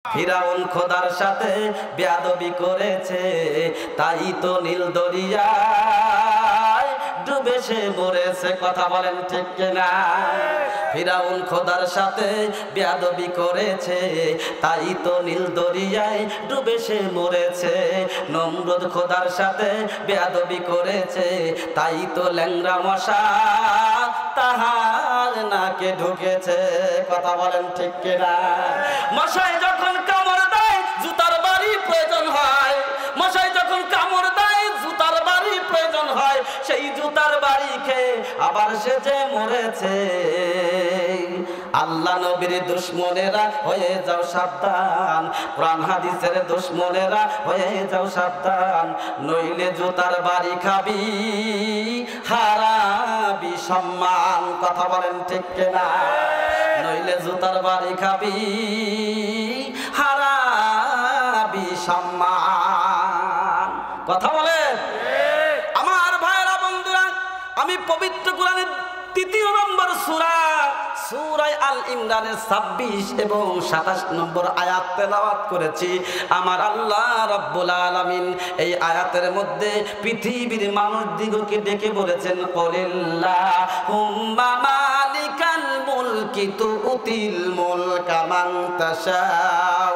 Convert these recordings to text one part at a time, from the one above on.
ফিরাউন খোদার সাথে বেয়াদবি করেছে, তাই তো নীল দরিয়ায় ডুবে সে মরেছে। কথা বলেন ঠিক কিনা? ফিরাউন খোদার সাথে বেয়াদবি করেছে, তাই তো নীল দরিয়ায় ডুবে সে মরেছে। নমরুদ খোদার সাথে বেয়াদবি করেছে, তাই তো ল্যাংড়া মশা তাহার নাকে ঢুকেছে। কথা বলেন ঠিক কিনা? মশাই যখন কামড় দেয় জুতার বাড়ি প্রয়োজন হয়, মশাই যখন কামড় দেয় জুতার বাড়ি প্রয়োজন হয়, সেই জুতার বাড়ি খেয়ে আবার সে যে মরেছে। আল্লাহ নবীর দুশমনেরা হয়ে যাও সাবধান, কোরআন হাদিসের দুশমনেরা হয়ে যাও সাবধান, নইলে জুতার বাড়ি খাবি হারাবি সম্মান। কথা বলেন ঠিক কিনা? নইলে জুতার বাড়ি খাবি হারাবি সম্মান। কথা বলেন আমার ভাইরা বন্ধুরা, আমি পবিত্র কোরআনের ৩য় নম্বর সূরা সূরা আল ইমরানের ২৬ এবং ২৭ নম্বর আয়াত তেলাওয়াত করেছি। আমার আল্লাহ রাব্বুল আলামিন এই আয়াতের মধ্যে পৃথিবীর মানুষদিগকে ডেকে বলেছেন, কুলিল্লাহুম্মা মালিকাল মুলকি তুতিল মুলকা মান তাশাউ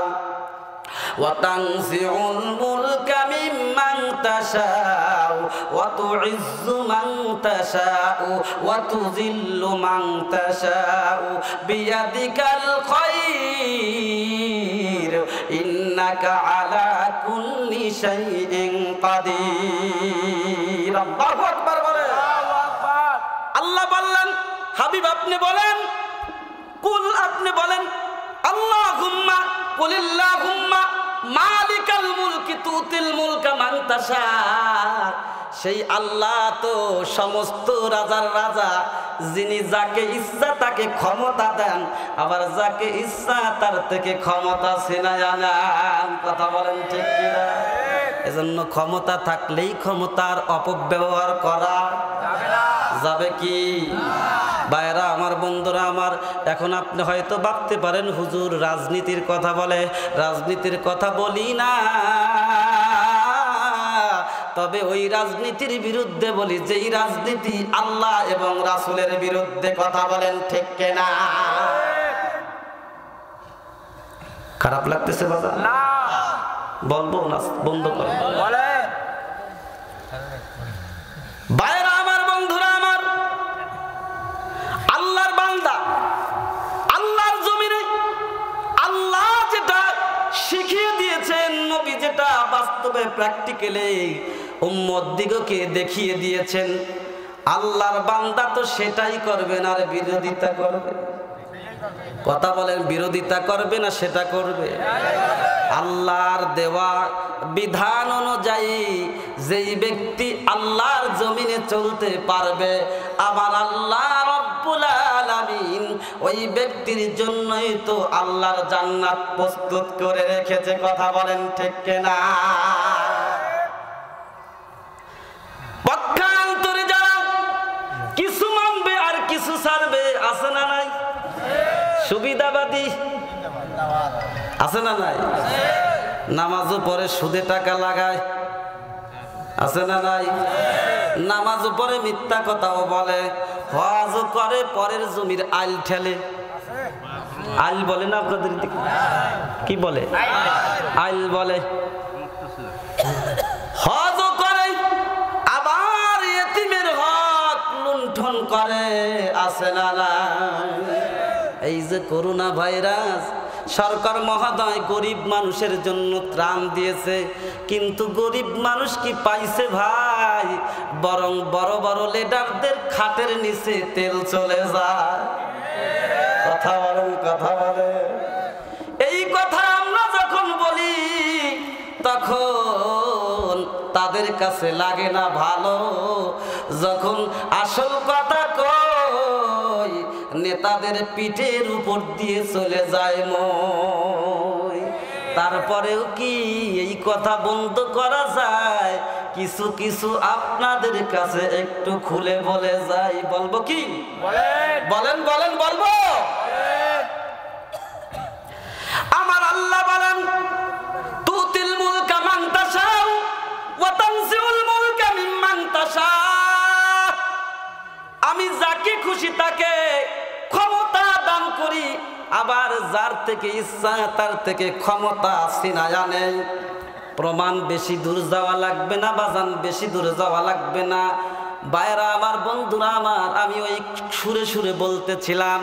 ওয়া তানজিউল মুলকা মিম্মান তাশাউ ওয়া তুইজ্জু মান তাশাউ ওয়া তুযিল্লু মান তাশাউ বিয়াদিকাল খায়র ইন্নাকা আলা কুল্লি শাইইন কাদির। আল্লাহু আকবার বলেন। আল্লাহ বললেন, হাবিব আপনি বলেন, কুল আপনি বলেন, আল্লাহুম্মা কুলিল্লাহুম্মা মালিকাল মুলকি তুতিল মুলকা মান তাশা। সেই আল্লাহ তো সমস্ত রাজার রাজা, যিনি যাকে ইচ্ছা তাকে ক্ষমতা দেন, আবার যাকে ইচ্ছা তার থেকে ক্ষমতা ছিনায় আনেন। কথা বলেন ঠিক কিনা? এজন্য ক্ষমতা থাকলেই ক্ষমতার অপব্যবহার করা যাবে কি? ভাইরা আমার, বন্ধুরা আমার, এখন আপনি হয়তো ভাবতে পারেন হুজুর রাজনীতির কথা বলে। রাজনীতির কথা বলি না, তবে ওই রাজনীতির বিরুদ্ধে বলি যেই রাজনীতি আল্লাহ এবং রাসূলের বিরুদ্ধে। কথা বলেন ঠিক কিনা? খারাপ লাগতেছে বাবা? না বলবো না, বন্ধ করো। ভাইরা আমার, বন্ধুরা আমার, আল্লাহর বান্দা, আল্লাহর জমিনে আল্লাহ যেটা শিখিয়ে দিয়েছেন, নবী যেটা বাস্তবে প্র্যাকটিক্যালি উম্মত দিগকে দেখিয়ে দিয়েছেন, আল্লাহর বান্দা তো সেটাই করবে না, আর বিরোধিতা করবে। কথা বলেন, বিরোধিতা করবে না সেটা করবে? আল্লাহর দেওয়া বিধান অনুযায়ী যেই ব্যক্তি আল্লাহর জমিনে চলতে পারবে, আমার আল্লাহ রব্বুল আলামিন ওই ব্যক্তির জন্যই তো আল্লাহর জান্নাত প্রস্তুত করে রেখেছে। কথা বলেন ঠিক কিনা? পক্ষান্তরে যারা কিছু মানবে আর কিছু ছাড়বে, আছে না নাই? সুবিধাবাদী আছে না নাই? নামাজও পরে সুদে টাকা লাগায়, আছে না নাই? নামাজও পরে মিথ্যা কথাও বলে, হজও করে পরের জমির আইল ঠেলে। আইল বলে না আপনাদের দিকে? কি বলে? আইল বলে। হজও করে আবার ইতিমের হক লুণ্ঠন করে, আছে না নাই? এই যে করোনা ভাইরাস, সরকার মহোদয় গরিব মানুষের জন্য ত্রাণ দিয়েছে, কিন্তু গরিব মানুষ কি পাইছে ভাই? বরং বড় বড় লিডারদের খাটের নিচে তেল চলে যায়। কথা বলেন, কথা বলে। এই কথা আমরা যখন বলি তখন তাদের কাছে লাগে না ভালো, যখন আসল কথা কই নেতাদের পিঠের উপর দিয়ে চলে যায় মই। তারপরেও কি এই কথা বন্ধ করা যায়? কিছু কিছু আপনাদের কাছে একটু খুলে বলে যাই, বলবো কি? বলেন বলেন বলবো। আমার আল্লাহ আবার যার থেকে ইচ্ছা তার থেকে ক্ষমতা ছিনায়া নেই। প্রমাণ বেশি দূর যাওয়া লাগবে না বাজান, বেশি দূরে যাওয়া লাগবে না। ভাইরা আমার, বন্ধুরা আমার, আমি ওই সুরে সুরে বলতেছিলাম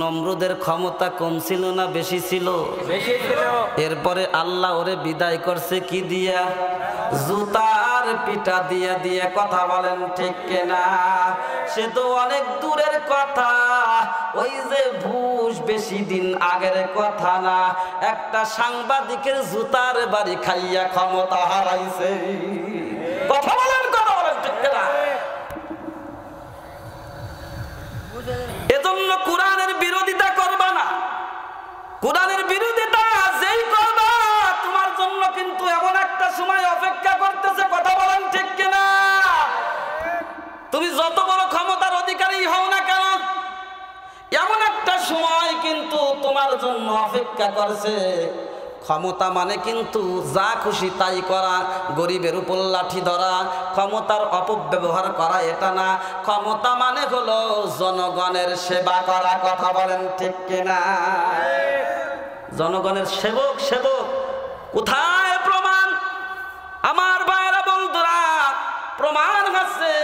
নমরুদের ক্ষমতা কম ছিল না বেশি ছিল? বেশি ছিল। এরপরে আল্লাহ ওরে বিদায় করছে কি দিয়া? জুতার পিটা দিয়া দিয়া। কথা বলেন ঠিক কিনা? সে তো অনেক দূরের কথা, ওই যে ভুষ বেশি দিন আগের কথা না। একটা সাংবাদিকের জুতার বাড়ি খাইয়া ক্ষমতা হারাইছে। কথা বলেন, কথা বলেন ঠিক কিনা? এজন্য কোরআনের বিরোধিতা করবা না। কোরআনের বিরোধিতা যেই করবা তোমার জন্য কিন্তু এমন একটা সময় অপেক্ষা করতেছে। কথা বলেন ঠিক কিনা? তুমি যত বড় ক্ষমতার অধিকারী হও না কেন, এমন একটা সময় কিন্তু তোমার জন্য অপেক্ষা করছে। ক্ষমতা মানে কিন্তু যা খুশি তাই করা, গরিবের উপর লাঠি ধরা, ক্ষমতার অপব্যবহার করা এটা না। ক্ষমতা মানে হলো জনগণের সেবা করা। কথা বলেন ঠিক কিনা? জনগণের সেবক। সেবক কোথায় প্রমাণ? আমার ভাইরা বন্ধুরা, প্রমাণ আছে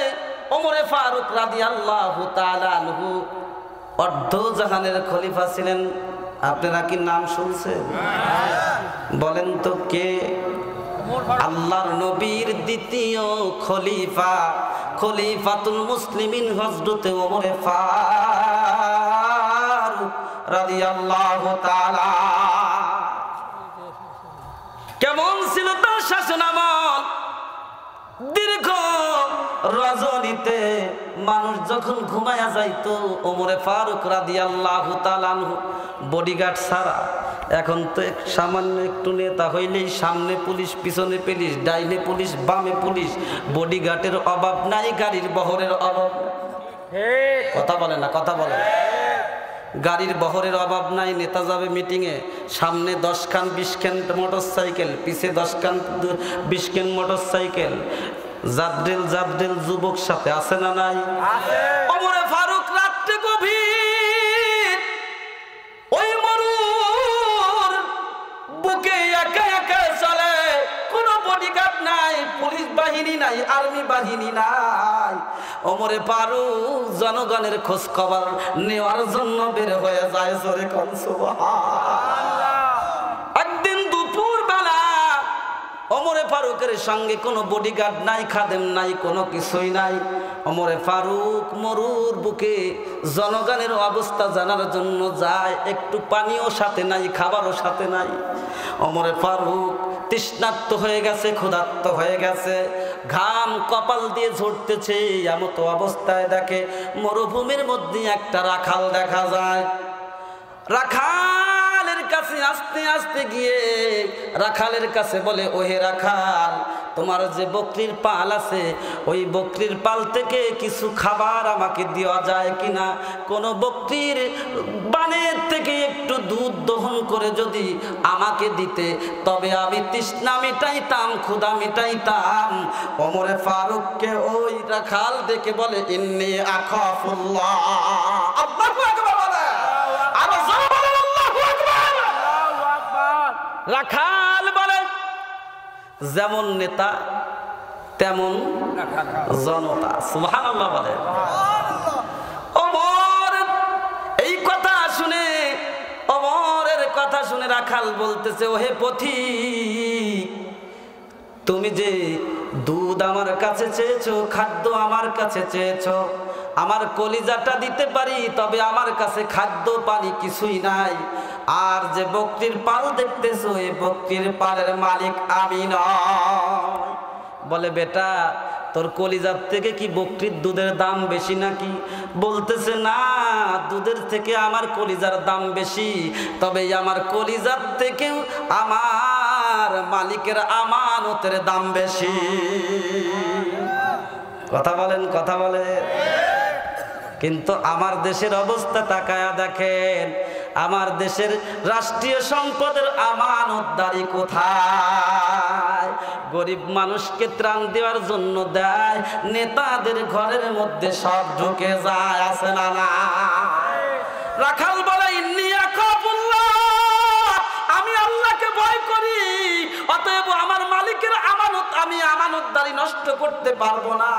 ওমরে ফারুক রাদিয়াল্লাহু তাআলা আনহু অর্ধ জাহানের খলিফা ছিলেন। আপনারা কি নাম শুনছেন? বলেন তো কে? আল্লাহর নবীর দ্বিতীয় খলিফা, খলিফাতুল মুসলিমিন হযরতে ওমরে ফারুক রাদিয়াল্লাহু তাআলা। কেমন ছিল তার শাসনামল? দীর্ঘ রজনীতে মানুষ যখন ঘুমায়া যাইতো, ওমরে ফারুক রাদিয়াল্লাহু তাআলা বডিগার্ড ছাড়া, এখন তো সামান্য একটু নেতা হইলেই সামনে পুলিশ, পিছনে পুলিশ, ডাইনে পুলিশ, বামে পুলিশ। বডিগার্ডের অভাব নাই, গাড়ির বহরের অভাব। কথা বলে না, কথা বলে। গাড়ির বহরের অভাব নাই। নেতা যাবে মিটিংয়ে, সামনে 10 খান 20 খান মোটর সাইকেল, পিছে 10 খান 20 খান মোটর সাইকেল। জাবডেল জাবডেল যুবক সাথে আছে না নাই? ওমরে ফারুক রাত্রে গভীর ওই মরুর বুকে একা একা চলে। কোনো বডিগার্ড নাই, পুলিশ বাহিনী নাই, আর্মি বাহিনী নাই। ওমরে ফারুক জনগণের খোঁজ খবর নেওয়ার জন্য বের হয়ে যায়। জোরে কোন সুবহানাল্লাহ। একদিন দুপুর বেলা ওমরে ফারুকের সঙ্গে কোনো বডিগার্ড নাই, খাদেম নাই, কোনো কিছুই নাই। ওমরে ফারুক মরুর বুকে জনগণের অবস্থা জানার জন্য যায়। একটু পানিও সাথে নাই, খাবারও সাথে নাই। ওমরে ফারুক তৃষ্ণার্ত হয়ে গেছে, ক্ষুধার্ত হয়ে গেছে, ঘাম কপাল দিয়ে ঝরতেছে। এমত অবস্থায় দেখে মরুভূমির মধ্যে একটা রাখাল দেখা যায়। রাখালের কাছে আস্তে আস্তে গিয়ে রাখালের কাছে বলে, ওহে রাখাল, তোমার যে বকরির পাল আছে, ওই বকরির পাল থেকে কিছু খাবার আমাকে দেওয়া যায় কিনা? কোনো বকরির বানের থেকে একটু দুধ দহন করে যদি আমাকে দিতে, তবে আমি তৃষ্ণা মিটাইতাম, ক্ষুধা মিটাইতাম। ওমরে ফারুককে ওই রাখাল দেখে বলে, ইন্নী আখাফুল্লাহ। আল্লাহু আকবার বলে। রাখাল বলে, যেমন নেতা তেমন জনতা। সুবহানাল্লাহ বলে। ওমর এই কথা শুনে, ওমরের কথা শুনে রাখাল বলতেছে, ওহে পথিক, তুমি যে দুধ আমার কাছে চেয়েছো, খাদ্য আমার কাছে চেয়েছো, আমার কলিজাটা দিতে পারি, তবে আমার কাছে খাদ্য পানি কিছুই নাই। আর যে বকরির পাল দেখতেছো, এই বকরির পালের মালিক আমি নয়। বলে, বেটা, তোর কলিজার থেকে কি বকরির দুধের দাম বেশি নাকি? বলতেছে, না, দুধের থেকে আমার কলিজার দাম বেশি, তবে আমার কলিজার থেকেও আমার মালিকের আমানতের দাম বেশি। কথা বলেন, কথা বলেন। কিন্তু আমার দেশের অবস্থা তাকায়া দেখেন, আমার দেশের রাষ্ট্রীয় সম্পদের আমানতদারি কোথায়? গরিব মানুষকে ত্রাণ দেওয়ার জন্য দেয়, নেতাদের ঘরের মধ্যে সব ঢুকে যায়। আছে না না? রাখাল বলে, ইন্নী আখাফুল্লাহ। আমি আমানতদারি নষ্ট করতে পারবো না,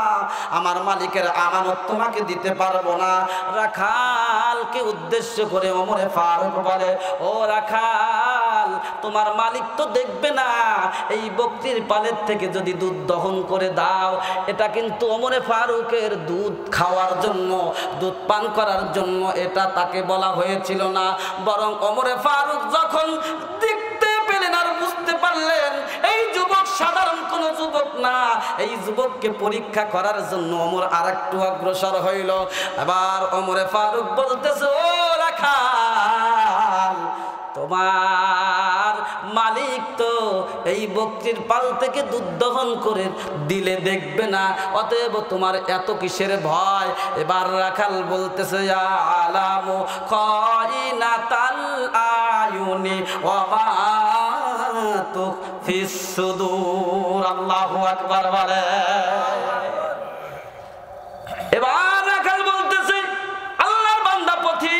আমার মালিকের আমানত তোমাকে দিতে পারবো না। রাখালকে উদ্দেশ্য করে ওমরে ফারুক বলে, ও রাখাল, তোমার মালিক তো দেখবে না, এই বকরির পালের থেকে যদি দুধ দহন করে দাও, এটা কিন্তু ওমরে ফারুকের দুধ খাওয়ার জন্য, দুধ পান করার জন্য এটা তাকে বলা হয়েছিল না, বরং ওমরে ফারুক যখন দেখতে পেলেন আর বুঝতে পারলেন এই যুবক সাধারণ কোন যুবক না, এই যুবককে পরীক্ষা করার জন্য ওমর আরেকটু অগ্রসর হইল। এবার ওমরে ফারুক বলতেছে, ও রাখাল, তোমার মালিক তো এই বকরির পাল থেকে দুধ দহন করে দিলে দেখবে না, অতএব তোমার এত কিসের ভয়? এবার রাখাল বলতেছে, আলামু খাইনাতাল আয়ুনি ওয়া মা তুখফিস সুদূর। আল্লাহু আকবার বলে। এবার রাখাল বলতেছে, আল্লাহর বান্দা পথিক,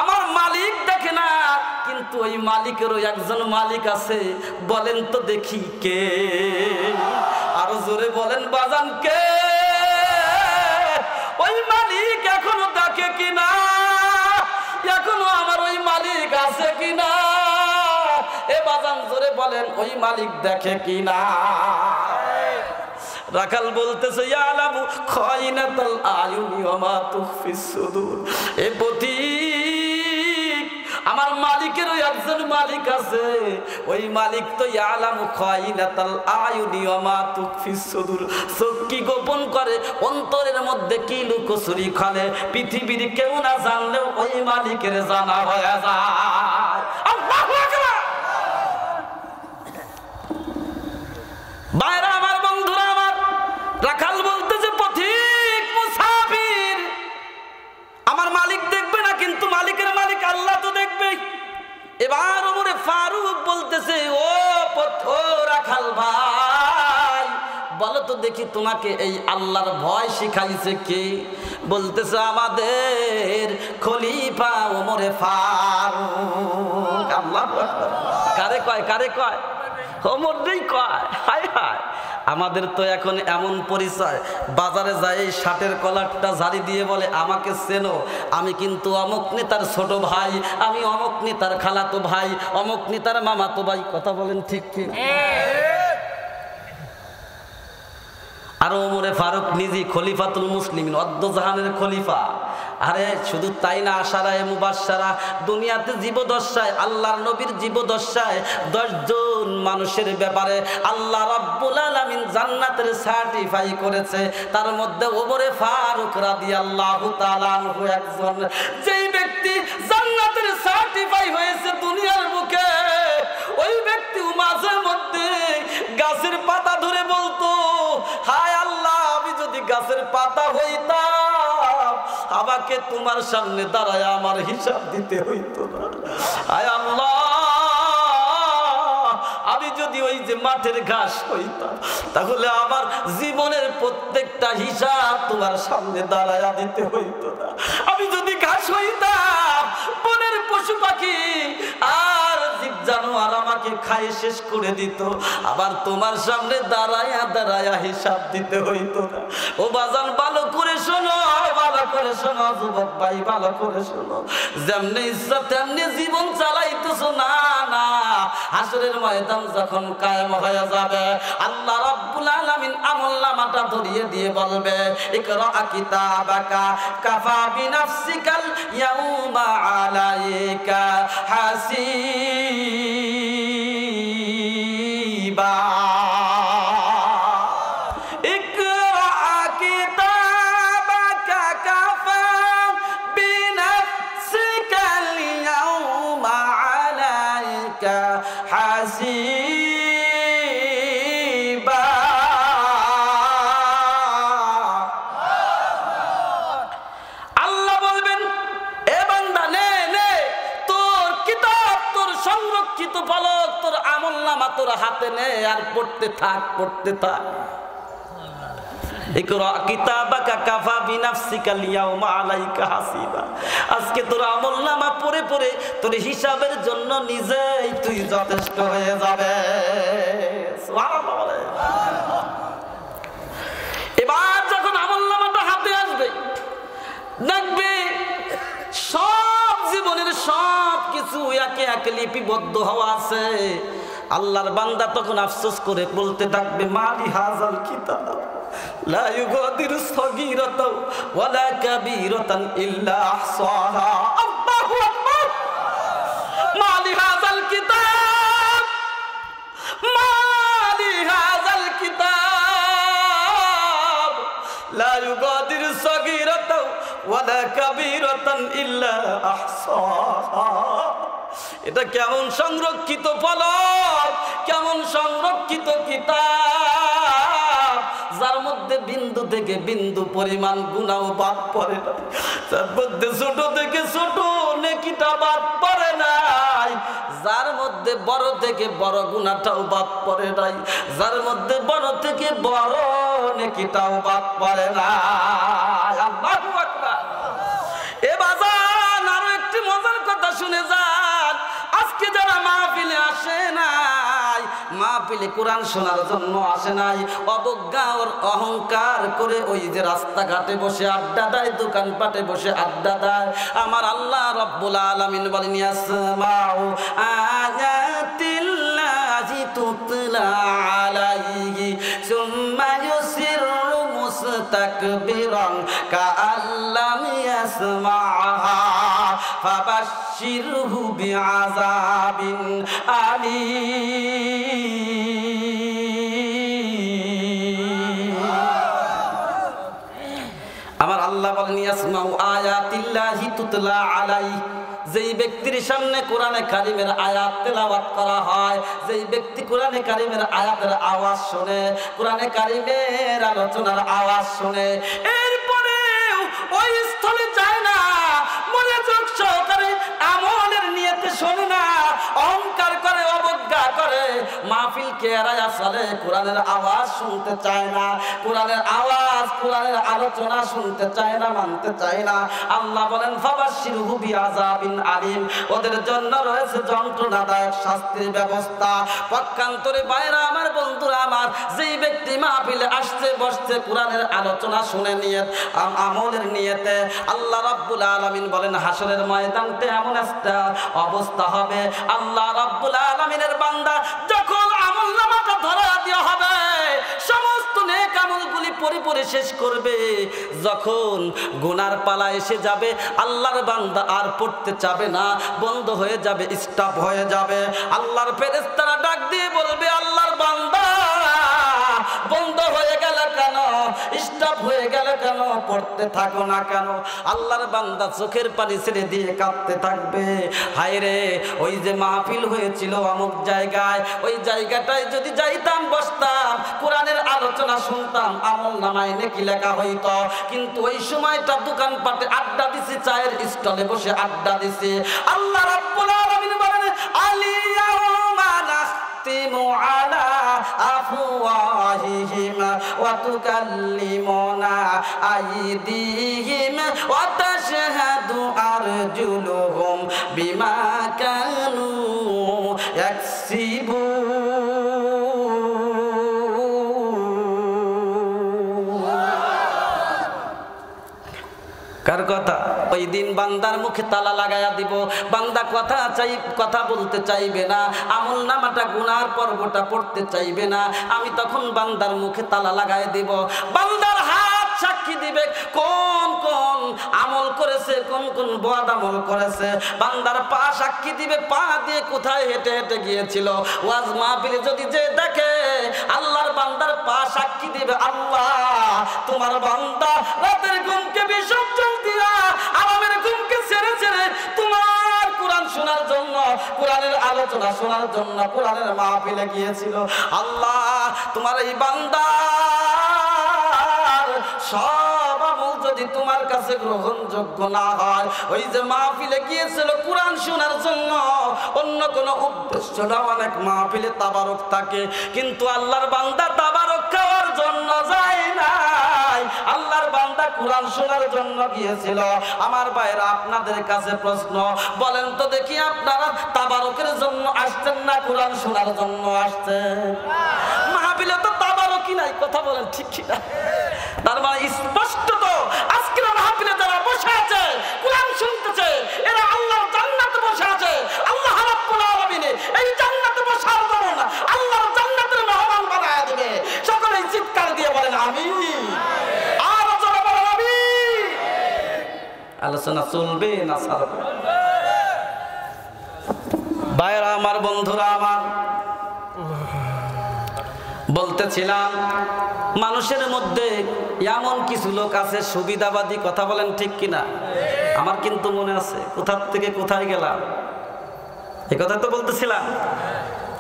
আমার মালিক দেখে না, কিন্তু ওই মালিকেরও একজন মালিক আছে, বলেন তো দেখি কে? আরো জোরে বলেন বাজান, কে? ওই মালিক এখনো দেখে কিনা? এখনো আমার ওই মালিক আছে কিনা? এ বাজান জোরে বলেন, ওই মালিক দেখে কিনা? রাখাল বলতেছে, ইয়ালামু খাইনাতাল আয়ুনি ওয়া মা তুখফিস সুদূর। এ পথিক, আমার মালিকেরও একজন মালিক আছে, ওই মালিক তো ইয়ালামু খাইনাতাল আয়ুনি ওয়া মা তুখফিস সুদূর। চোখ কি গোপন করে, অন্তরের মধ্যে কি লুকোচুরি করে, পৃথিবীর কেউ না জানলেও ওই মালিকের জানা হয়ে যায়। আল্লাহু আকবার। বাইরে আমার বন্ধুরা আমার, রাখাল বলতেছে, পথিক মুসাফির, আমার মালিক দেখবে না, কিন্তু মালিকের মালিক আল্লাহ তো দেখবে। এবার ওমরে ফারুক বলতেছে, ও রাখাল ভাই, বলো তো দেখি তোমাকে এই আল্লাহর ভয় শিখাইছে কে? বলতেছে, আমাদের খলিফা ওমরে ফারুক। আল্লাহু আকবার। কারে কয়? কারে কয়? ওমরই কয়। হায় হায়, আমাদের তো এখন এমন পরিচয়, বাজারে যায় এই শার্টের কলারটা ঝাড়ি দিয়ে বলে, আমাকে চেনো, আমি কিন্তু অমুক নেতার ছোট ভাই, আমি অমুক নেতার খালাতো ভাই, অমুক নেতার মামাতো ভাই। কথা বলেন ঠিক ঠিক? আর ওমরে ফারুক নিজে খলিফাতুল মুসলিমিন, অদ্দজাহানের খলিফা। আরে শুধু তাই না, আশারায়ে মুবাশশারা, দুনিয়াতে জীবদশায়, আল্লাহর নবীর জীবদশায় 10 জন মানুষের ব্যাপারে আল্লাহ রাব্বুল আলামিন জান্নাতের সার্টিফাই করেছে, তার মধ্যে ওমরে ফারুক রাদিয়াল্লাহু তাআলা আনহু একজন। যেই ব্যক্তি জান্নাতের সার্টিফাই হয়েছে দুনিয়ার বুকে, ওই ব্যক্তি মাঝে মধ্যে গাছের পাতা ধরে বলতো, হায় আল্লাহ, আমি যদি গাছের পাতা হইতাম, আমাকে তোমার সামনে দাঁড়ায় আমার হিসাব দিতে হইতো না। হায় আল্লাহ, আমি যদি ওই যে মাঠের ঘাস হইতাম, তাহলে আমার জীবনের প্রত্যেকটা হিসাব তোমার সামনে দাঁড়ায় দিতে হইতো না। আমি যদি ঘাস হইতাম, বনের পশু পাখি আর জীব জানোয়ার আমাকে খায় শেষ করে দিত, আবার তোমার সামনে দাঁড়ায়া দাঁড়ায়া হিসাব দিতে হইতো না। ও বাজান, ভালো করে শোনো, ভালো করে শোনো, যুবক ভাই ভালো করে শোনো, যেমনি ইচ্ছা তেমনি জীবন চালাইতেছো না, না, হাসরের ময়দান যখন কায়েম হয়ে যাবে, আল্লাহ রাব্বুল আলামিন আমলনামাটা ধরিয়ে দিয়ে বলবে, ইকরা কিতাবাকা কাফা বিনাফসিকাল ইয়াউমা আলাইকা হাসিবা। তোর হাতে নে আর পড়তে থাক, পড়তে থাক। ইকরা কিতাবাকা কাফা বিনাফসিকা লিয়াউমা আলাইকা হাসিবা। আজকে তোর আমলনামা পড়ে পড়ে তোর হিসাবের জন্য নিজেই তুই যথেষ্ট হয়ে যাবে। সুবহানাল্লাহ। এবার যখন আমলনামাটা হাতে আসবে, দেখবে সব জীবনের সব কিছু একে একে লিপিবদ্ধ হওয়া আছে। আল্লাহর বান্দা তখন আফসোস করে বলতে থাকবে, মালি হাযাল কিতাব লা ইউগাদিরু সগীরাতাও ওয়ালা কাবীরাতান ইল্লা আহসাহা। আল্লাহু আকবার। মালি হাযাল কিতাব, মালি হাযাল কিতাব লা ইউগাদিরু সগীরাতাও ওয়ালা কাবীরাতান ইল্লা আহসাহা। এটা কেমন সংরক্ষিত ফলক, কেমন সংরক্ষিত কিতাব, যার মধ্যে বিন্দু থেকে বিন্দু পরিমাণ গুনাহ বাদ পড়ে নাই, যার মধ্যে ছোট থেকে ছোট নেকিটা বাদ পড়ে নাই, যার মধ্যে বড় থেকে বড় গুনাহটাও বাদ পড়ে নাই, যার মধ্যে বড় থেকে বড় নেকিটাও বাদ পড়ে নাই। আল্লাহু আকবার। এ বাজান আরো একটি মজার কথা শুনে যান। আজকে যারা মাহফিলে আসে নাই, মাহফিলে কোরআন শোনার জন্য আসে নাই, অবজ্ঞা আর অহংকার করে ওই যে রাস্তাঘাটে বসে আড্ডা দেয়, দোকানপাটে বসে আড্ডা দেয়, আমার আল্লাহ রাব্বুল আলামিন বলেন, ইয়াসমাউ আয়াতিল্লাহি তুতলা আলাইহি সুম্মা ইউসিরু মুস্তাকবিরান কাআল্লাম ইয়াসমাহা ফাবাশশিরহু বিআযাবিন আলীম। আমার আল্লাহ বলেন, ইয়াসমাউ আয়াতিল্লাহি তুতলা আলাইহি, যেই ব্যক্তির সামনে কোরআনে কারিমের আয়াত তেলাওয়াত করা হয়, যেই ব্যক্তি কোরআনে কারিমের আয়াতের আওয়াজ শুনে, কোরআনে কারিমের আলোচনার আওয়াজ শুনে, এরপরেও ওই স্থলে যায় না, মনোযোগ সহকারে আমলের নিয়তে শোনে না, অহংকার করে, অবজ্ঞা করে, মাহফিলকে এড়ায়া চলে, কোরআনের আওয়াজ শুনতে চায় না, কোরআনের আওয়াজ, কোরআনের আলোচনা শুনতে চায় না, মানতে চায় না, আল্লাহ বলেন ফাবাশশিরহু বিআযাবিন আলীম, ওদের জন্য রয়েছে যন্ত্রণাদায়ক শাস্তির ব্যবস্থা। পক্ষান্তরে বাইরা আমার, বন্ধুরা আমার, যেই ব্যক্তি মাহফিলে আসছে বসছে কোরআনের আলোচনা শুনে নিয়ে আমলের নিয়তে, আল্লাহ রাব্বুল আলামিন বলেন হাসরের ময়দানতে এমন একটা অবস্থা হবে, আল্লাহ রাব্বুল আলামিনের বান্দা যখন আমলনামাটা ধরা দেওয়া হবে, সমস্ত নেক আমলগুলি পরিপূর্ণ শেষ করবে, যখন গুনার পালা এসে যাবে, আল্লাহর বান্দা আর পড়তে চাবে না, বন্ধ হয়ে যাবে, স্টপ হয়ে যাবে। আল্লাহর ফেরেশতারা ডাক দিয়ে বলবে, আল্লাহর বান্দা বন্ধ হয়ে গেল কেন, স্টপ হয়ে গেল কেন, পড়তে থাকো না কেন? আল্লাহর বান্দা চোখের পানি ছেড়ে দিয়ে কাঁদতে থাকবে, হায় রে, ওই যে মাহফিল হয়েছিল অমুক জায়গায়, ওই জায়গাটায় যদি যাইতাম, বসতাম, কোরআনের আলোচনা শুনতাম, আমলনামায় নেকি লেখা হইতো, কিন্তু ওই সময়টা দোকানপাটে আড্ডা দিছি, চায়ের স্টলে বসে আড্ডা দিছি। আল্লাহ রাব্বুল আলামিন বলেন, আলিয়াউমা নাখতিমু আলা আফওয়াহিহিম ওয়া তুকাল্লিমুনা আইদিহিম ওয়া তাশহাদু আরজুলুহুম বিমা কানু ইয়াকসিবুন। কার কথা? ওই দিন বান্দার মুখে তালা লাগাইয়া দিব, বান্দা কথা বলতে চাইবে না, আমলনামাটা গুনার পর্বটা পড়তে চাইবে না, আমি তখন বান্দার মুখে তালা লাগাই দিব। বান্দার হাত সাক্ষী দিবে কোন কোন আমল করেছে, কোন কোন বদ আমল করেছে, বান্দার পা সাক্ষী দিবে, পা দিয়ে কোথায় হেঁটে হেঁটে গিয়েছিল। ওয়াজ মাহফিলে যদি যে দেখে, আল্লাহর বান্দার পা সাক্ষী দিবে, আল্লাহ তোমার বান্দা রাতের ঘুমকে বিসর্জন দিয়া, আরামের ঘুমকে ছেড়ে ছেড়ে তোমার কোরআন শোনার জন্য, কোরআনের আলোচনা শোনার জন্য কোরআনের মাহফিলে গিয়েছিল। আল্লাহ তোমার এই বান্দার সব আমল যদি তোমার কাছে গ্রহণযোগ্য না হয়, ওই যে মাহফিলে গিয়েছিল কোরআন শোনার জন্য, অন্য কোনো উদ্দেশ্য না, অনেক মাহফিলে তাবারক থাকে, কিন্তু আল্লাহর বান্দা তাবারক খাওয়ার জন্য যায় না, নাই, আল্লাহর বান্দা কোরআন শোনার জন্য গিয়েছিল। আমার ভাইরা, আপনাদের কাছে প্রশ্ন, বলেন তো দেখি, আপনারা তাবারকের জন্য আসছেন না কোরআন শোনার জন্য আসছেন? মাহফিলে তো তাবারকই নাই, কথা বলেন ঠিক কি না? তার মানে স্পষ্ট তো আজকের মাহফিলে যারা বসে আছে কোরআন শুনতেছে, এরা আল্লাহর জান্নাতে বসে আছে। আল্লাহ রাব্বুল আলামিন এই জান্নাতে বসার জন্য আল্লাহর জান্নাতের মেহমান বানায় দিবে। সকলেই চিৎকার দিয়ে বলেন আমিন। আর জোরে বলেন আমিন। আলোচনা চলবে না ছাড়বে? ভাইরা আমার, বন্ধুরা আমার, বলতেছিলাম মানুষের মধ্যে এমন কিছু লোক আছে সুবিধাবাদী, কথা বলেন ঠিক কিনা? আমার কিন্তু মনে আছে কোথা থেকে কোথায় গেলাম, এই কথা তো বলতেছিলাম।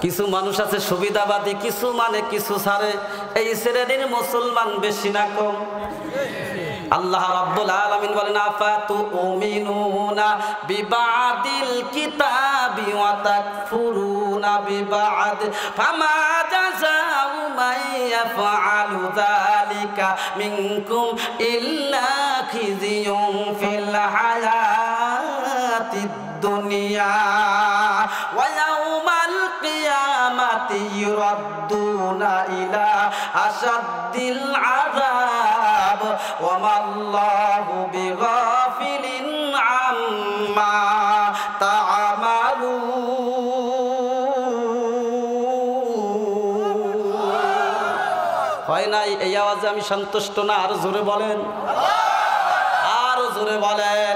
কিছু মানুষ আছে সুবিধাবাদী, কিছু মানে কিছু ছাড়ে। এই শ্রেণীর মুসলমান বেশি না কম? আল্লাহ রাব্বুল আলামিন বলেন আফাতুমিনুনা বিবাদিল কিতাবি ওয়া তাকফুরুনা বিবাদ ফামা জাযাউ মান ইয়াফআলু যালিকা মিনকুম ইল্লা খিজিয়ুন ফিল হায়াতিদ দুনিয়া ওয়া ইয়াউমাল কিয়ামাতি ইউরাদ্দুনা ইলা আশাদ্দিল আযাব ওয়া মাল্লাহু বিগাফিলিন আম্মা তা'মালুন। হয় নাই? এই আওয়াজে আমি সন্তুষ্ট না, আরো জোরে বলেন, আরো জোরে বলেন।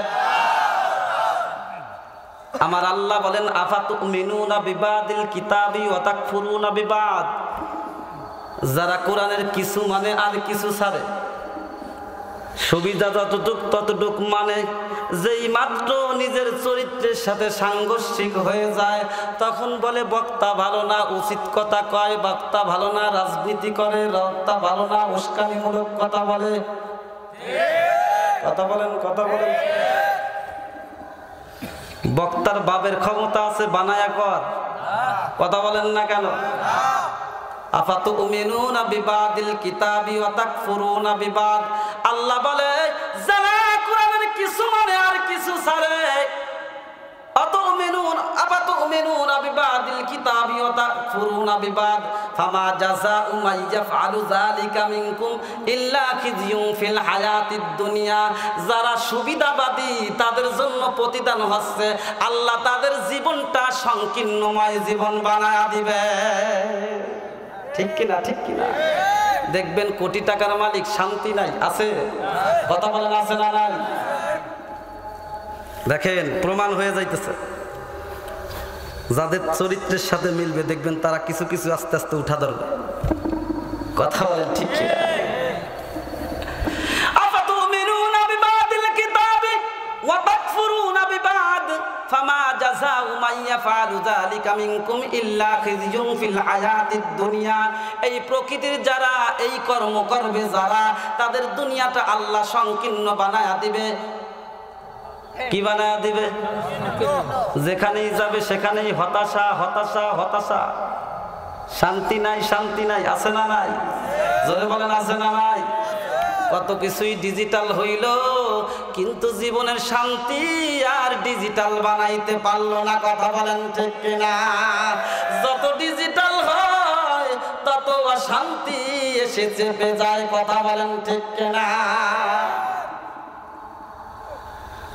আমার আল্লাহ বলেন আফাতুমিনুনা বিবাদিল কিতাবি ওয়া তাকফুরুনা বিবাদ, যারা কোরআনের কিছু মানে আর কিছু ছাড়ে, সুবিধা যতটুক ততটুক মানে, যেই মাত্র নিজের চরিত্রের সাথে সাংঘর্ষিক হয়ে যায় তখন বলে বক্তা ভালো না, উচিত কথা কয়, বক্তা ভালো না, রাজনীতি করে, বক্তা ভালো না, উস্কানিমূলক কথা বলে। কথা বলেন, কথা বলেন। বক্তার বাবের ক্ষমতা আছে, বানায়া কর, কথা বলেন না কেন? আফাতুমিনুনা বিবাদিল কিতাবি ওয়া তাকফুরুনা বিবাদ, আল্লাহ বলে যারা কোরআনের কিছু মানে আর কিছু ছাড়ে, আফাতুমিনুনা বিবাদিল কিতাবি ওয়া তাকফুরুনা বিবাদ ফামা জাযাউ মান ইয়াফআলু যালিকা মিনকুম ইল্লা খিজিয়ুন ফিল হায়াতিদ দুনিয়া। যারা সুবিধাবাদী তাদের জন্য প্রতিদান হচ্ছে আল্লাহ তাদের জীবনটা সংকীর্ণময় জীবন বানায়া দিবে। ঠিক কিনা? ঠিক কিনা? দেখবেন কোটি টাকার মালিক শান্তি নাই, আছে? কথা বলেন আছে না নাই? দেখেন প্রমাণ হয়ে যাইতেছে। যাদের চরিত্রের সাথে মিলবে দেখবেন তারা কিছু কিছু আস্তে আস্তে উঠা ধরবে। কথা বলেন ঠিক কিনা? আফাতুমিনুনা বিবাদিল কিতাবি ওয়া তাকফুরুনা বিবাদ ফামা জাযাউ মান ইয়াফআলু যালিকা মিনকুম ইল্লা খিজিয়ুন ফিল হায়াতিদ দুনিয়া। এই প্রকৃতির যারা এই কর্ম করবে, যারা, তাদের দুনিয়াটা আল্লাহ সংকীর্ণ বানায়া দিবে। কি বানায়া দিবে? যেখানেই যাবে সেখানেই হতাশা, হতাশা, হতাশা, শান্তি নাই, শান্তি নাই, আছে না নাই? জোরে বলেন আছে না নাই? কত কিছুই ডিজিটাল হইল, কিন্তু জীবনের শান্তি আর ডিজিটাল বানাইতে পারলো না। কথা বলেন ঠিক কিনা? যত ডিজিটাল হয় তত অশান্তি এসে চেপে যায়। কথা বলেন ঠিক কিনা?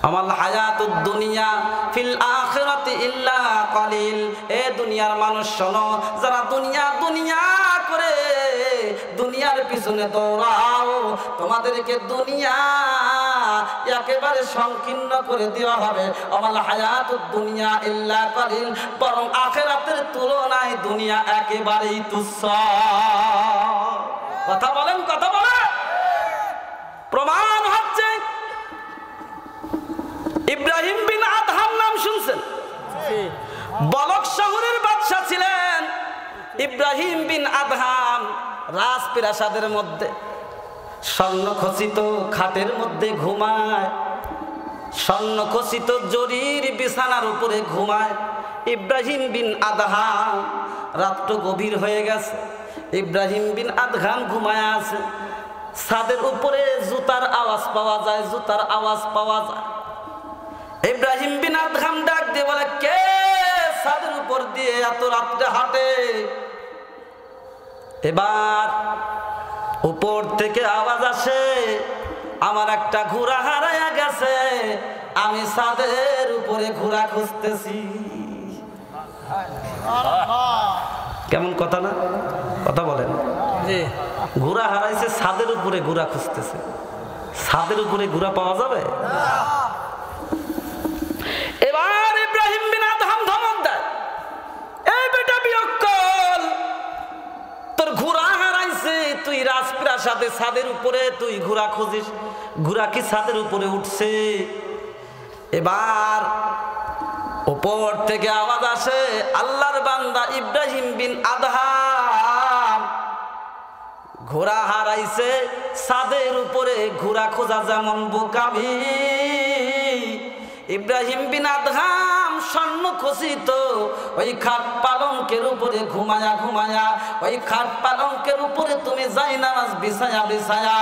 আমাল হায়াতুদ দুনিয়া ফিল আখিরাতি ইল্লা কলিল। এ দুনিয়ার মানুষ শোনো, যারা দুনিয়া দুনিয়া করে দুনিয়ার পিছনে দৌড়াও, তোমাদেরকে দুনিয়া একেবারে সংকীর্ণ করে দেওয়া হবে। আমাল হায়াতুদ দুনিয়া ইল্লা কলিল, বরং আখিরাতের তুলনায় দুনিয়া একেবারেই তুচ্ছ। কথা বলেন, কথা বলেন। প্রমাণ হচ্ছে ইব্রাহিম বিন আদহাম নাম শুনছেন? বলক শহরের বাদশা ছিলেন ইব্রাহিম বিন আদহাম। রাজপ্রাসাদের মধ্যে স্বর্ণখচিত খাটের মধ্যে ঘুমায়, স্বর্ণখচিত জরির বিছানার উপরে ঘুমায় ইব্রাহিম বিন আদহাম। রাত্র গভীর হয়ে গেছে, ইব্রাহিম বিন আদহাম ঘুমায় আছে। ছাদের উপরে জুতার আওয়াজ পাওয়া যায়, জুতার আওয়াজ পাওয়া যায়। ইব্রাহিম বিন আদহাম ডাক দিয়ে বলে, কে ছাদের উপর দিয়ে এত রাত্রে হাঁটে? এবার উপর থেকে আওয়াজ আসে, আমার একটা ঘোড়া হারায়া গেছে, আমি ছাদের উপরে ঘোড়া খুঁজতেছি। কেমন কথা না? কথা বলেন। ঘোড়া হারাইছে, ছাদের উপরে ঘোড়া খুঁজতেছে। ছাদের উপরে ঘোড়া পাওয়া যাবে? এবার ইব্রাহিম বিন আদহাম ধমক দেয়, এই বেটা বিয়ক্কল, তোর ঘোড়া হারাইছে, তুই রাজপ্রাসাদে ছাদের উপরে তুই ঘোড়া খুঁজিস, ঘোড়া কি ছাদের উপরে উঠছে? এবার উপর থেকে আওয়াজ আসে, আল্লাহর বান্দা ইব্রাহিম বিন আদহাম, ঘোড়া হারাইছে ছাদের উপরে ঘোড়া খোঁজা যেমন বোকামি। ইব্রাহিম বিন আদহাম স্বর্ণ খচিত ওই খাট পালঙ্কের উপরে ঘুমায়া ঘুমায়া, ওই খাট পালঙ্কের উপরে তুমি জায়নামাজ বিছায়া বিছায়া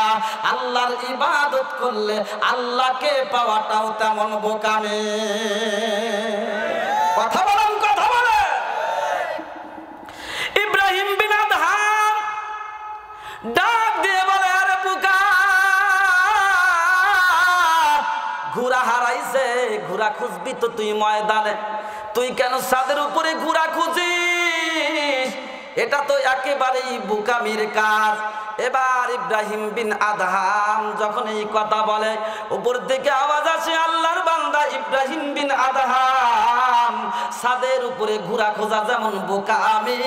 আল্লাহর ইবাদত করলে আল্লাহকে পাওয়াটাও তেমন বোকামি। কথা বলেন, কথা বলে। ইব্রাহিম বিন আদহাম ডাক দিয়ে বলে, আরে বোকা, ঘোড়া হারাইছে, ঘোড়া খুঁজবি তো তুই ময়দানে, তুই কেন ছাদের উপরে ঘোড়া খুঁজিস? এটা তো একেবারেই বোকামির কাজ। এবার ইব্রাহিম বিন আদহাম যখন এই কথা বলে, উপর থেকে আওয়াজ আসে, আল্লাহর বান্দা ইব্রাহিম বিন আদহাম, ছাদের উপরে ঘোড়া খোঁজা যেমন বোকামি,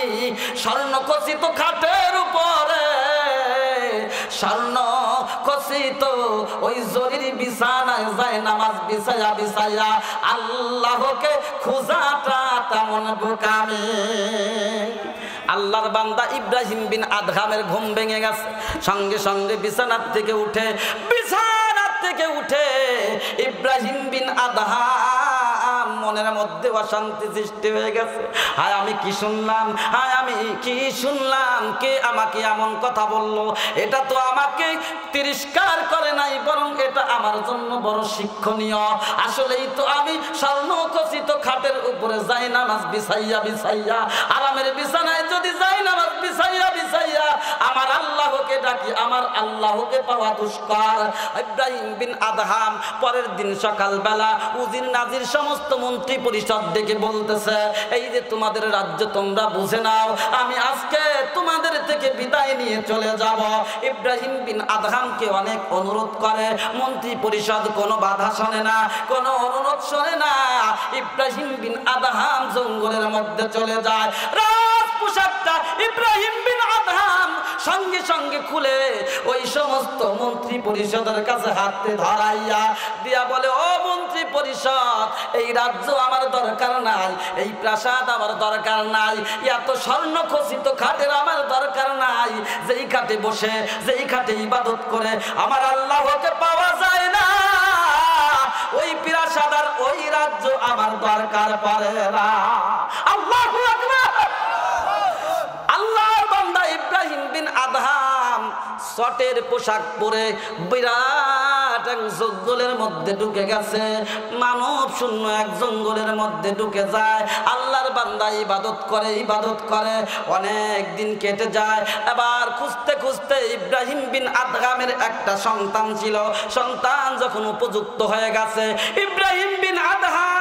স্বর্ণ খচিত খাটের উপরে, স্বর্ণ খচিত ওই জরির বিছানায় জায়নামাজ বিছায়া বিছায়া আল্লাহকে খোঁজাটা তেমন বোকামি। আল্লাহর বান্দা ইব্রাহিম বিন আদহামের ঘুম ভেঙে গেছে, সঙ্গে সঙ্গে বিছানার থেকে উঠে ইব্রাহিম বিন আদহাম মনের মধ্যে অশান্তি সৃষ্টি হয়ে গেছে। হায় আমি কি শুনলাম, হায় আমি কি শুনলাম, কে আমাকে এমন কথা বললো? এটা তো আমাকে তিরস্কার করে নাই, বরং এটা আমার জন্য বড় শিক্ষণীয়। আসলেই তো আমি স্বর্ণ খচিত খাটের উপরে জায়নামাজ বিছাইয়া বিছাইয়া, আরামের বিছানায় যদি জায়নামাজ বিছাইয়া বিছাইয়া আমার আল্লাহকে ডাকি, আমার আল্লাহকে পাওয়া দুষ্কর। ইব্রাহিম বিন আদহাম পরের দিন সকালবেলা উজির নাজির সমস্ত মন্ত্রী পরিষদ ডেকে বলতেছে, এই যে তোমাদের রাজ্য তোমরা বুঝে নাও, আমি আজকে তোমাদের থেকে বিদায় নিয়ে চলে যাব। ইব্রাহিম বিন আদহামকে অনেক অনুরোধ করে, মন্ত্রী পরিষদ কোনো বাধা শোনে না, কোনো অনুরোধ শোনে না। ইব্রাহিম বিন আদহাম জঙ্গলের মধ্যে চলে যায়। রাজ পোশাকটা ইব্রাহিম বিন আদহাম সঙ্গে সঙ্গে খুলে ওই সমস্ত মন্ত্রী পরিষদের কাছে হাতে ধরাইয়া দিয়া বলে, ও মন্ত্রী পরিষদ, এই রাজ্য আমার দরকার নাই, এই প্রাসাদ আমার দরকার নাই, এত স্বর্ণ খচিত খাটের আমার দরকার নাই, যেই খাটে বসে যেই খাটে ইবাদত করে আমার আল্লাহকে পাওয়া যায় না, ওই প্রাসাদ আর ওই রাজ্য আমার দরকার পড়ে না। আল্লাহু আকবার। আল্লাহর বান্দা ইব্রাহিম বিন আদহাম শটের পোশাক পরে বিরাট এক জঙ্গলের মধ্যে ঢুকে গেছে, মানব শূন্য এক জঙ্গলের মধ্যে ঢুকে যায়। আল্লাহর বান্দা ইবাদত করে অনেক দিন কেটে যায়। এবার খুঁজতে খুঁজতে ইব্রাহিম বিন আদহামের একটা সন্তান ছিল, সন্তান যখন উপযুক্ত হয়ে গেছে, ইব্রাহিম বিন আদহাম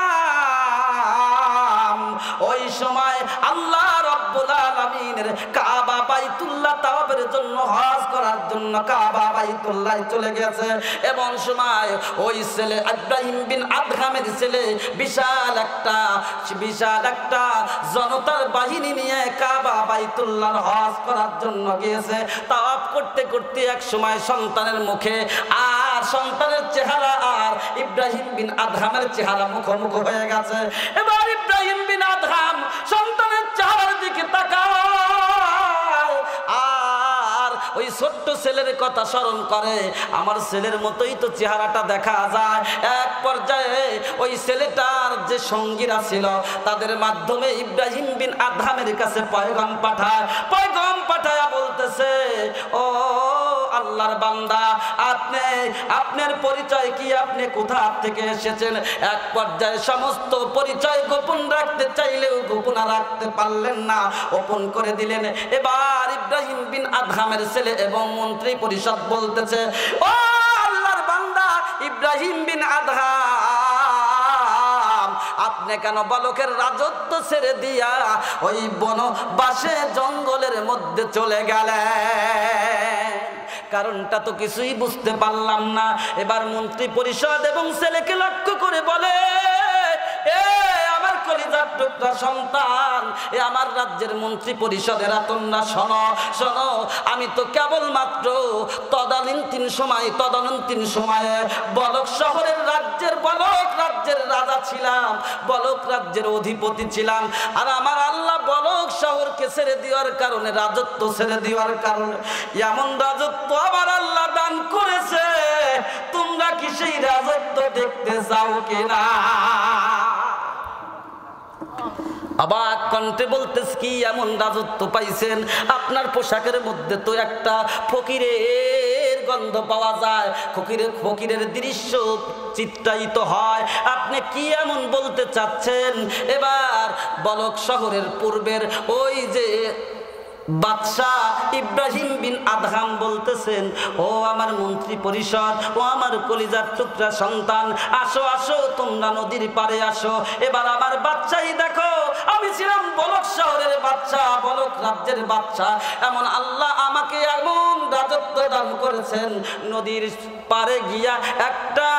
ওই সময় আল্লাহ রাব্বুল আলামিনের কাবা বাইতুল্লাহ তাওয়াফের জন্য, হজ করার জন্য কাবা বাইতুল্লাহ চলে গেছে। এমন সময় ওই ছেলে ইব্রাহিম বিন আদহামের ছেলে বিশাল একটা জনতার বাহিনী নিয়ে কাবা বাইতুল্লাহর হজ করার জন্য গিয়েছে। তাওয়াফ করতে করতে এক সময় সন্তানের মুখে আর সন্তানের চেহারা আর ইব্রাহিম বিন আদহামের চেহারা মুখোমুখি হয়ে গেছে। এবার ইব্রাহিম বিন আদহাম সন্তানের চেহারার দিকে তাকায় আর ওই ছোট্ট ছেলের কথা স্মরণ করে, আমার ছেলের মতোই তো চেহারাটা দেখা যায়। এক পর্যায়ে ওই ছেলেটার যে সঙ্গীরা ছিল তাদের মাধ্যমে ইব্রাহিম বিন আদহামের কাছে পয়গাম পাঠায় বলতেছে, ও আল্লাহ আল্লাহর বান্দা, আপনার পরিচয় কি, আপনি কোথা থেকে এসেছেন? এক পর্যায়ে সমস্ত পরিচয় গোপন রাখতে চাইলেও গোপন রাখতে পারলেন না, ওপেন করে দিলেন। এবার ইব্রাহিম বিন আদহামের ছেলে এবং মন্ত্রী পরিষদ বলতেছে, ও আল্লাহর বান্দা ইব্রাহিম বিন আদহাম, আপনি কেন বালকের রাজত্ব ছেড়ে দিয়া ওই বনবাসে জঙ্গলের মধ্যে চলে গেলেন? কারণটা তো কিছুই বুঝতে পারলাম না। এবার মন্ত্রী পরিষদ এবং ছেলেকে লক্ষ্য করে বলে, এ আমার কলিজার টুকরা সন্তান, এ আমার রাজ্যের মন্ত্রী পরিষদেরা, তোমরা শোনো শোনো, আমি তো কেবলমাত্র তদানীন্তন সময়ে বলক শহরের বলক রাজ্যের রাজা ছিলাম, বলক রাজ্যের অধিপতি ছিলাম। আর আমার আল্লাহ বলক শহরকে ছেড়ে দেওয়ার কারণে, রাজত্ব ছেড়ে দেওয়ার কারণে এমন রাজত্ব আমার আল্লাহ দান করেছে, তোমরা কি সেই রাজত্ব দেখতে চাও কিনা? অবাক কণ্ঠে বলতেছ, কি এমন রাজত্ব পাইছেন? আপনার পোশাকের মধ্যে তো একটা ফকিরের গন্ধ পাওয়া যায়, ফকিরের দৃশ্য চিত্রায়িত হয়, আপনি কি এমন বলতে চাচ্ছেন? এবার বলক শহরের পূর্বের ওই যে বাদশাহ ইব্রাহিম বিন আদহাম বলতেছেন, ও আমার মন্ত্রী পরিষদ, ও আমার কলিজার টুকরা সন্তান, আসো আসো, তোমরা নদীর পারে আসো। এবার আমার বাচ্চাই দেখো, আমি ছিলাম বলক শহরের বাচ্চা, বলক রাজ্যের বাচ্চা, এমন আল্লাহ আমাকে এমন রাজত্ব দান করেছেন, নদীর পারে গিয়া একটা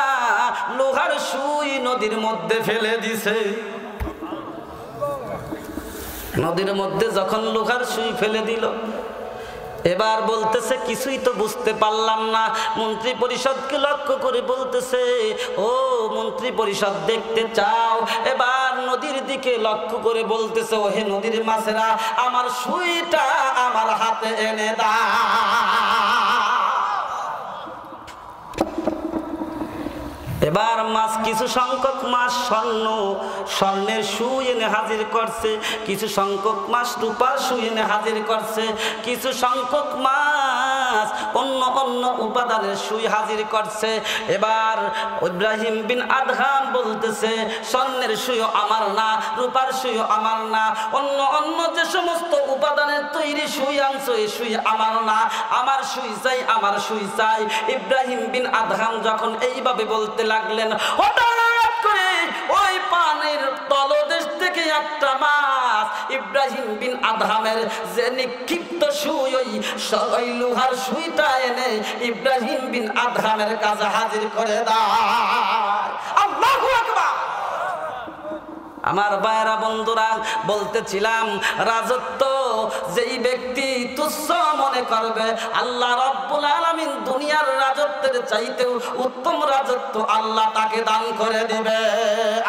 লোহার সুই নদীর মধ্যে ফেলে দিছে। নদীর মধ্যে যখন লোহার সুই ফেলে দিল, এবার বলতেছে কিছুই তো বুঝতে পারলাম না। মন্ত্রী পরিষদকে লক্ষ্য করে বলতেছে, ও মন্ত্রী পরিষদ দেখতে চাও? এবার নদীর দিকে লক্ষ্য করে বলতেছে, ও হে নদীর মাছেরা, আমার সুইটা আমার হাতে এনে দাও। এবার মাছ, কিছু সংখ্যক মাছ স্বর্ণের সুই এনে হাজির করছে, কিছু সংখ্যক মাছ রূপার সুই এনে হাজির করছে, কিছু সংখ্যক মাছ অন্য অন্য উপাদানের সুই হাজির করছে। এবার ইব্রাহিম বিন আদহাম বলতেছে, স্বর্ণের সুইও আমার না, রূপার সুইও আমার না, অন্য অন্য যে সমস্ত উপাদানের তৈরি সুই আনছো, এই সুই আমার না, আমার সুই চাই, আমার সুই চাই। ইব্রাহিম বিন আদহাম যখন এইভাবে বলতে লাগলেন, হঠাৎ করে ওই পানির তলদেশ থেকে একটা মাছ ইব্রাহিম বিন আদহামের যে নিক্ষিপ্ত সুই, ওই লোহার সুইটা এনে ইব্রাহিম বিন আদহামের কাছে হাজির করে দেয়। আল্লাহু আকবার। আমার ভাইরা বন্ধুরা, বলতেছিলাম রাজত্ব যেই ব্যক্তি তুচ্ছ মনে করবে, আল্লাহ রাব্বুল আলামিন দুনিয়ার রাজত্বের চাইতেও উত্তম রাজত্ব আল্লাহ তাকে দান করে দিবে।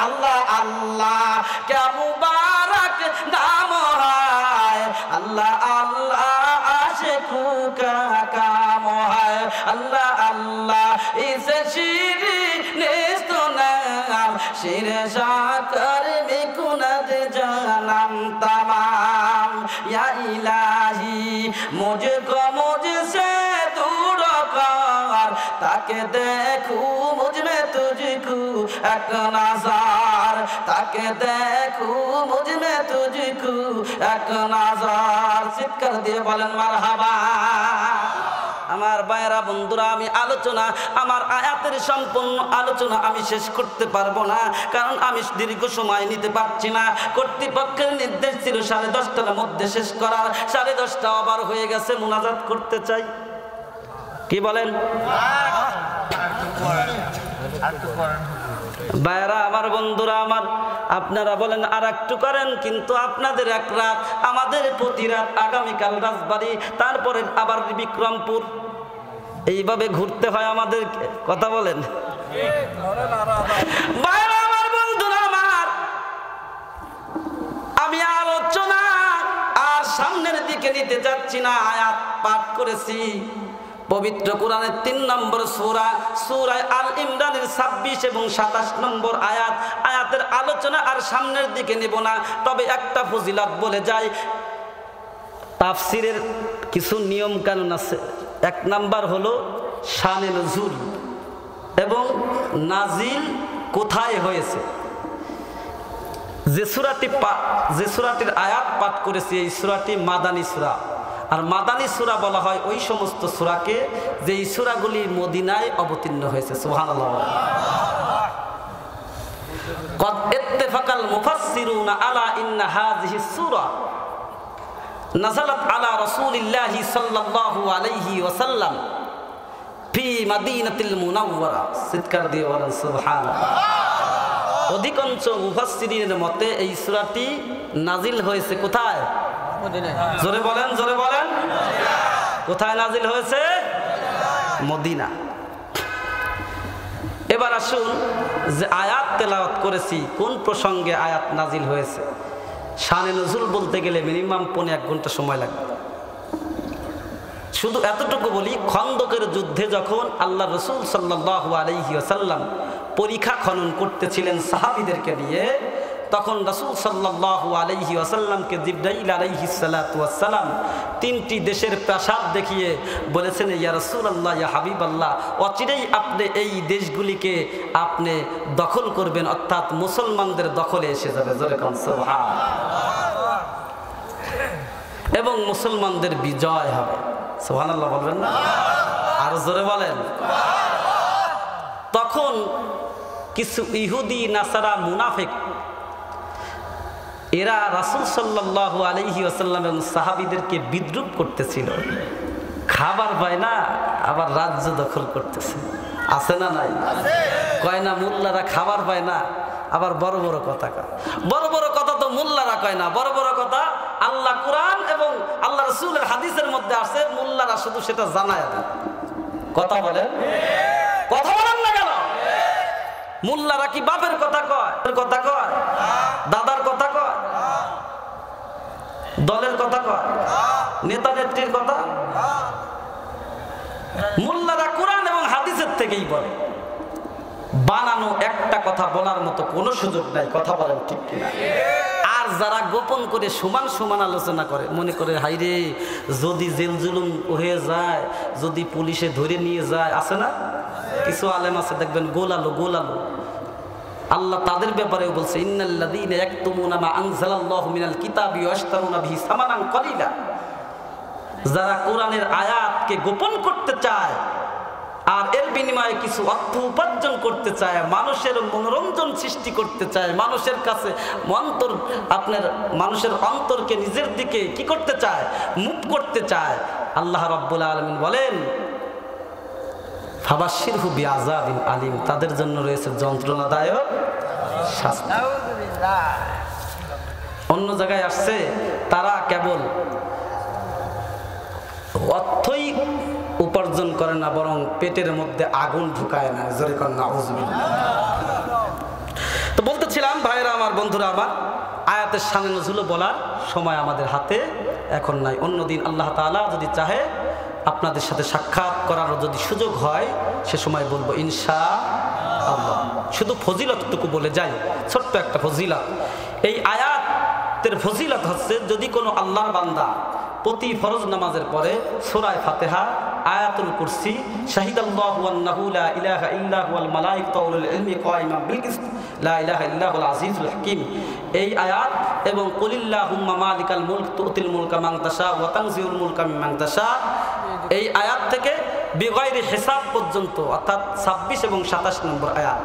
আল্লাহ আল্লাহ কে মুবারক নাম হয়, আল্লাহ আল্লাহ আশিকু কা কাম হয়, আল্লাহ আল্লাহ ইসে শিরি নিस्तो নাম শিরে শাকর মিকুনত জানাম तमाम। या इलाही मुझको मुझसे दूर कर, ताके देखूं मुझ में तुझको एक नज़र, ताके देखूं मुझ में तुझको एक नज़र। চিৎকার দিয়ে বলেন মারহাবা। আমার ভাইরা বন্ধুরা, আমি আমার আয়াতের সম্পূর্ণ আলোচনা আমি শেষ করতে পারবো না, কারণ আমি দীর্ঘ সময় নিতে পারছি না। কর্তৃপক্ষের নির্দেশ ছিল 10:30টার মধ্যে শেষ করার, 10:30 আবার হয়ে গেছে। মুনাজাত করতে চাই, কি বলেন ভাইরা আমার, বন্ধুরা আমার, আপনারা বলেন আর একটু করেন, কিন্তু আপনাদের এক রাত, আমাদের প্রতি রাত। আগামীকাল রাজবাড়ী, তারপরে আবার বিক্রমপুর, এইভাবে ঘুরতে হয় আমাদের। কথা বলেন ভাইরা আমার, বন্ধুরা আমার, আমি আলোচনা আর সামনের দিকে নিতে যাচ্ছি না। আয়াত পাঠ করেছি পবিত্র কোরআনের 3 নম্বর সূরা আল ইমরানের 26 এবং 27 নম্বর আয়াতের আলোচনা আর সামনের দিকে নেব না। তবে একটা ফজিলত বলে যায়, তাফসিরের কিছু নিয়ম কানুন আছে। এক নাম্বার হলো শানে নুজুল এবং নাজিল কোথায় হয়েছে। যে সূরাটির আয়াত পাঠ করেছি এই সূরাটি মাদানী সূরা। আর মাদানী সূরা বলা হয় ওই সমস্ত সূরাকে যে এই সূরাগুলি মদিনায় অবতীর্ণ হয়েছে। সুবহানাল্লাহ। قد اتفق المفسرون على ان هذه السوره نزلت على رسول الله صلى الله عليه وسلم في مدينة المنورة। চিৎকার দিয়ে বলেন সুবহানাল্লাহ। অধিকাংশ মুফাসসিরিনের মতে এই সূরাটি নাজিল হয়েছে কোথায়? মদিনায়। জোরে বলেন, জোরে বলেন। কোথায় নাজিল হয়েছে? মদিনা। এবার আসুন যে আয়াত তেলাওয়াত করেছি কোন প্রসঙ্গে আয়াত নাজিল হয়েছে। শানে নজুল বলতে গেলে মিনিমাম 1.5 ঘন্টা সময় লাগবে। শুধু এতটুকু বলি, খন্দকের যুদ্ধে যখন আল্লাহ রাসূল সাল্লাল্লাহু আলাইহি ওয়াসাল্লাম পরীক্ষা খনন করতেছিলেন সাহাবীদেরকে নিয়ে, তখন রাসূল সাল্লাল্লাহু আলাইহি ওয়াসাল্লামকে জিবরাইল আলাইহিস সালাতু ওয়াস সালাম 3টি দেশের প্রাসাদ দেখিয়ে বলেছেন, ইয়া রাসূলুল্লাহ, ইয়া হাবিবাল্লাহ, অচিরেই আপনি এই দেশগুলিকে আপনি দখল করবেন, অর্থাৎ মুসলমানদের দখলে এসে যাবে। জোরে কোন সুবহানাল্লাহ। এবং মুসলমানদের বিজয় হবে। সুবহানাল্লাহ বলবেন না? আর জোরে বলেন। তখন কিছু ইহুদি নাসারা মুনাফিক এরা রাসূল সাল্লাল্লাহু আলাইহি ওয়াসাল্লাম এবং সাহাবীদেরকে বিদ্রূপ করতেছিল। খাবার পায় না, আবার রাজ্য দখল করতেছে। আছে না নাই? কয় না মোল্লারা খাবার পায় না, আবার বড় বড় কথা কয়। বড় বড় কথা তো মোল্লারা কয় না, বড় বড় কথা আল্লাহ কোরআন এবং আল্লাহ রাসূলের হাদিসের মধ্যে আছে, মোল্লারা শুধু সেটা জানায় না। কথা বলেন, কথা বলেন না কেন? মোল্লারা কি বাপের কথা কয়? কথা কয়? দাদার কথা কয়? দলের কথা কয়? নেতা নেত্রীর কথা? মোল্লারা কোরআন এবং হাদিসের থেকেই বলে। বানানো একটা কথা বলার মতো কোনো সুযোগ নাই। কথা বলেন ঠিক কিনা? আর যারা গোপন করে সমান সমান আলোচনা করে, মনে করে হাইরে যদি জেল জুলুম হয়ে যায়, যদি পুলিশে ধরে নিয়ে যায়, আছে না কিছু আলেম আছে দেখবেন গোলালো গোলালো। আল্লাহ তাদের ব্যাপারেও বলছে, ইন্নাল্লাযীনা ইয়াকতুমুনা মা আনজালাল্লাহু মিনাল কিতাবি ওয়াশতারুনা বিহি সামানান কলিলা। যারা কোরআনের আয়াতকে গোপন করতে চায় আর এর বিনিময়ে কিছু অর্থ উপার্জন করতে চায়, মানুষের মনোরঞ্জন সৃষ্টি করতে চায়, মানুষের কাছে মানুষের অন্তরকে নিজের দিকে কি করতে চায়? মুখ করতে চায়। আল্লাহ রাব্বুল আলামিন বলেন, ফাবাশশিরহু বিআযাবিন আলিম, তাদের জন্য রয়েছে যন্ত্রণাদায়ক শাস্তি। অন্য জায়গায় আসছে, তারা কেবল অর্থই উপার্জন করে না, বরং পেটের মধ্যে আগুন ঢুকায় না। জোরে কর নাউযুবিল্লাহ। তো বলতেছিলাম ভাইরা আমার, বন্ধুরা আমার, আয়াতের শানে নজুল বলার সময় আমাদের হাতে এখন নাই। অন্যদিন আল্লাহ তাআলা যদি চাহে আপনাদের সাথে সাক্ষাৎ করার যদি সুযোগ হয়, সে সময় বলবো ইনশাআল্লাহ। শুধু ফজিলতটুকু বলে যাই, ছোট্ট একটা ফজিলত। এই আয়াতের ফজিলত হচ্ছে, যদি কোনো আল্লাহর বান্দা প্রতি ফরজ নামাজের পরে সূরা ফাতিহা, আয়াতুল কুরসি, শাহিদাল্লাহু আন্নাহু লা ইলাহা ইল্লা হুয়াল মালায়েকাতু ওয়া উলুল ইলমি কায়িমান বিল কিসত লা ইলাহা ইল্লা হুয়াল আজিজুল হাকীম, এই আয়াত এবং কুলিল্লাহুম্মা মালিকাল মুলক তুতিল মুলকা মান তাশা ওয়া তানজিউল মুলকা মিম্মান তাশা, এই আয়াত থেকে বিগাইরি হিসাব পর্যন্ত, অর্থাৎ 26 এবং 27 নম্বর আয়াত,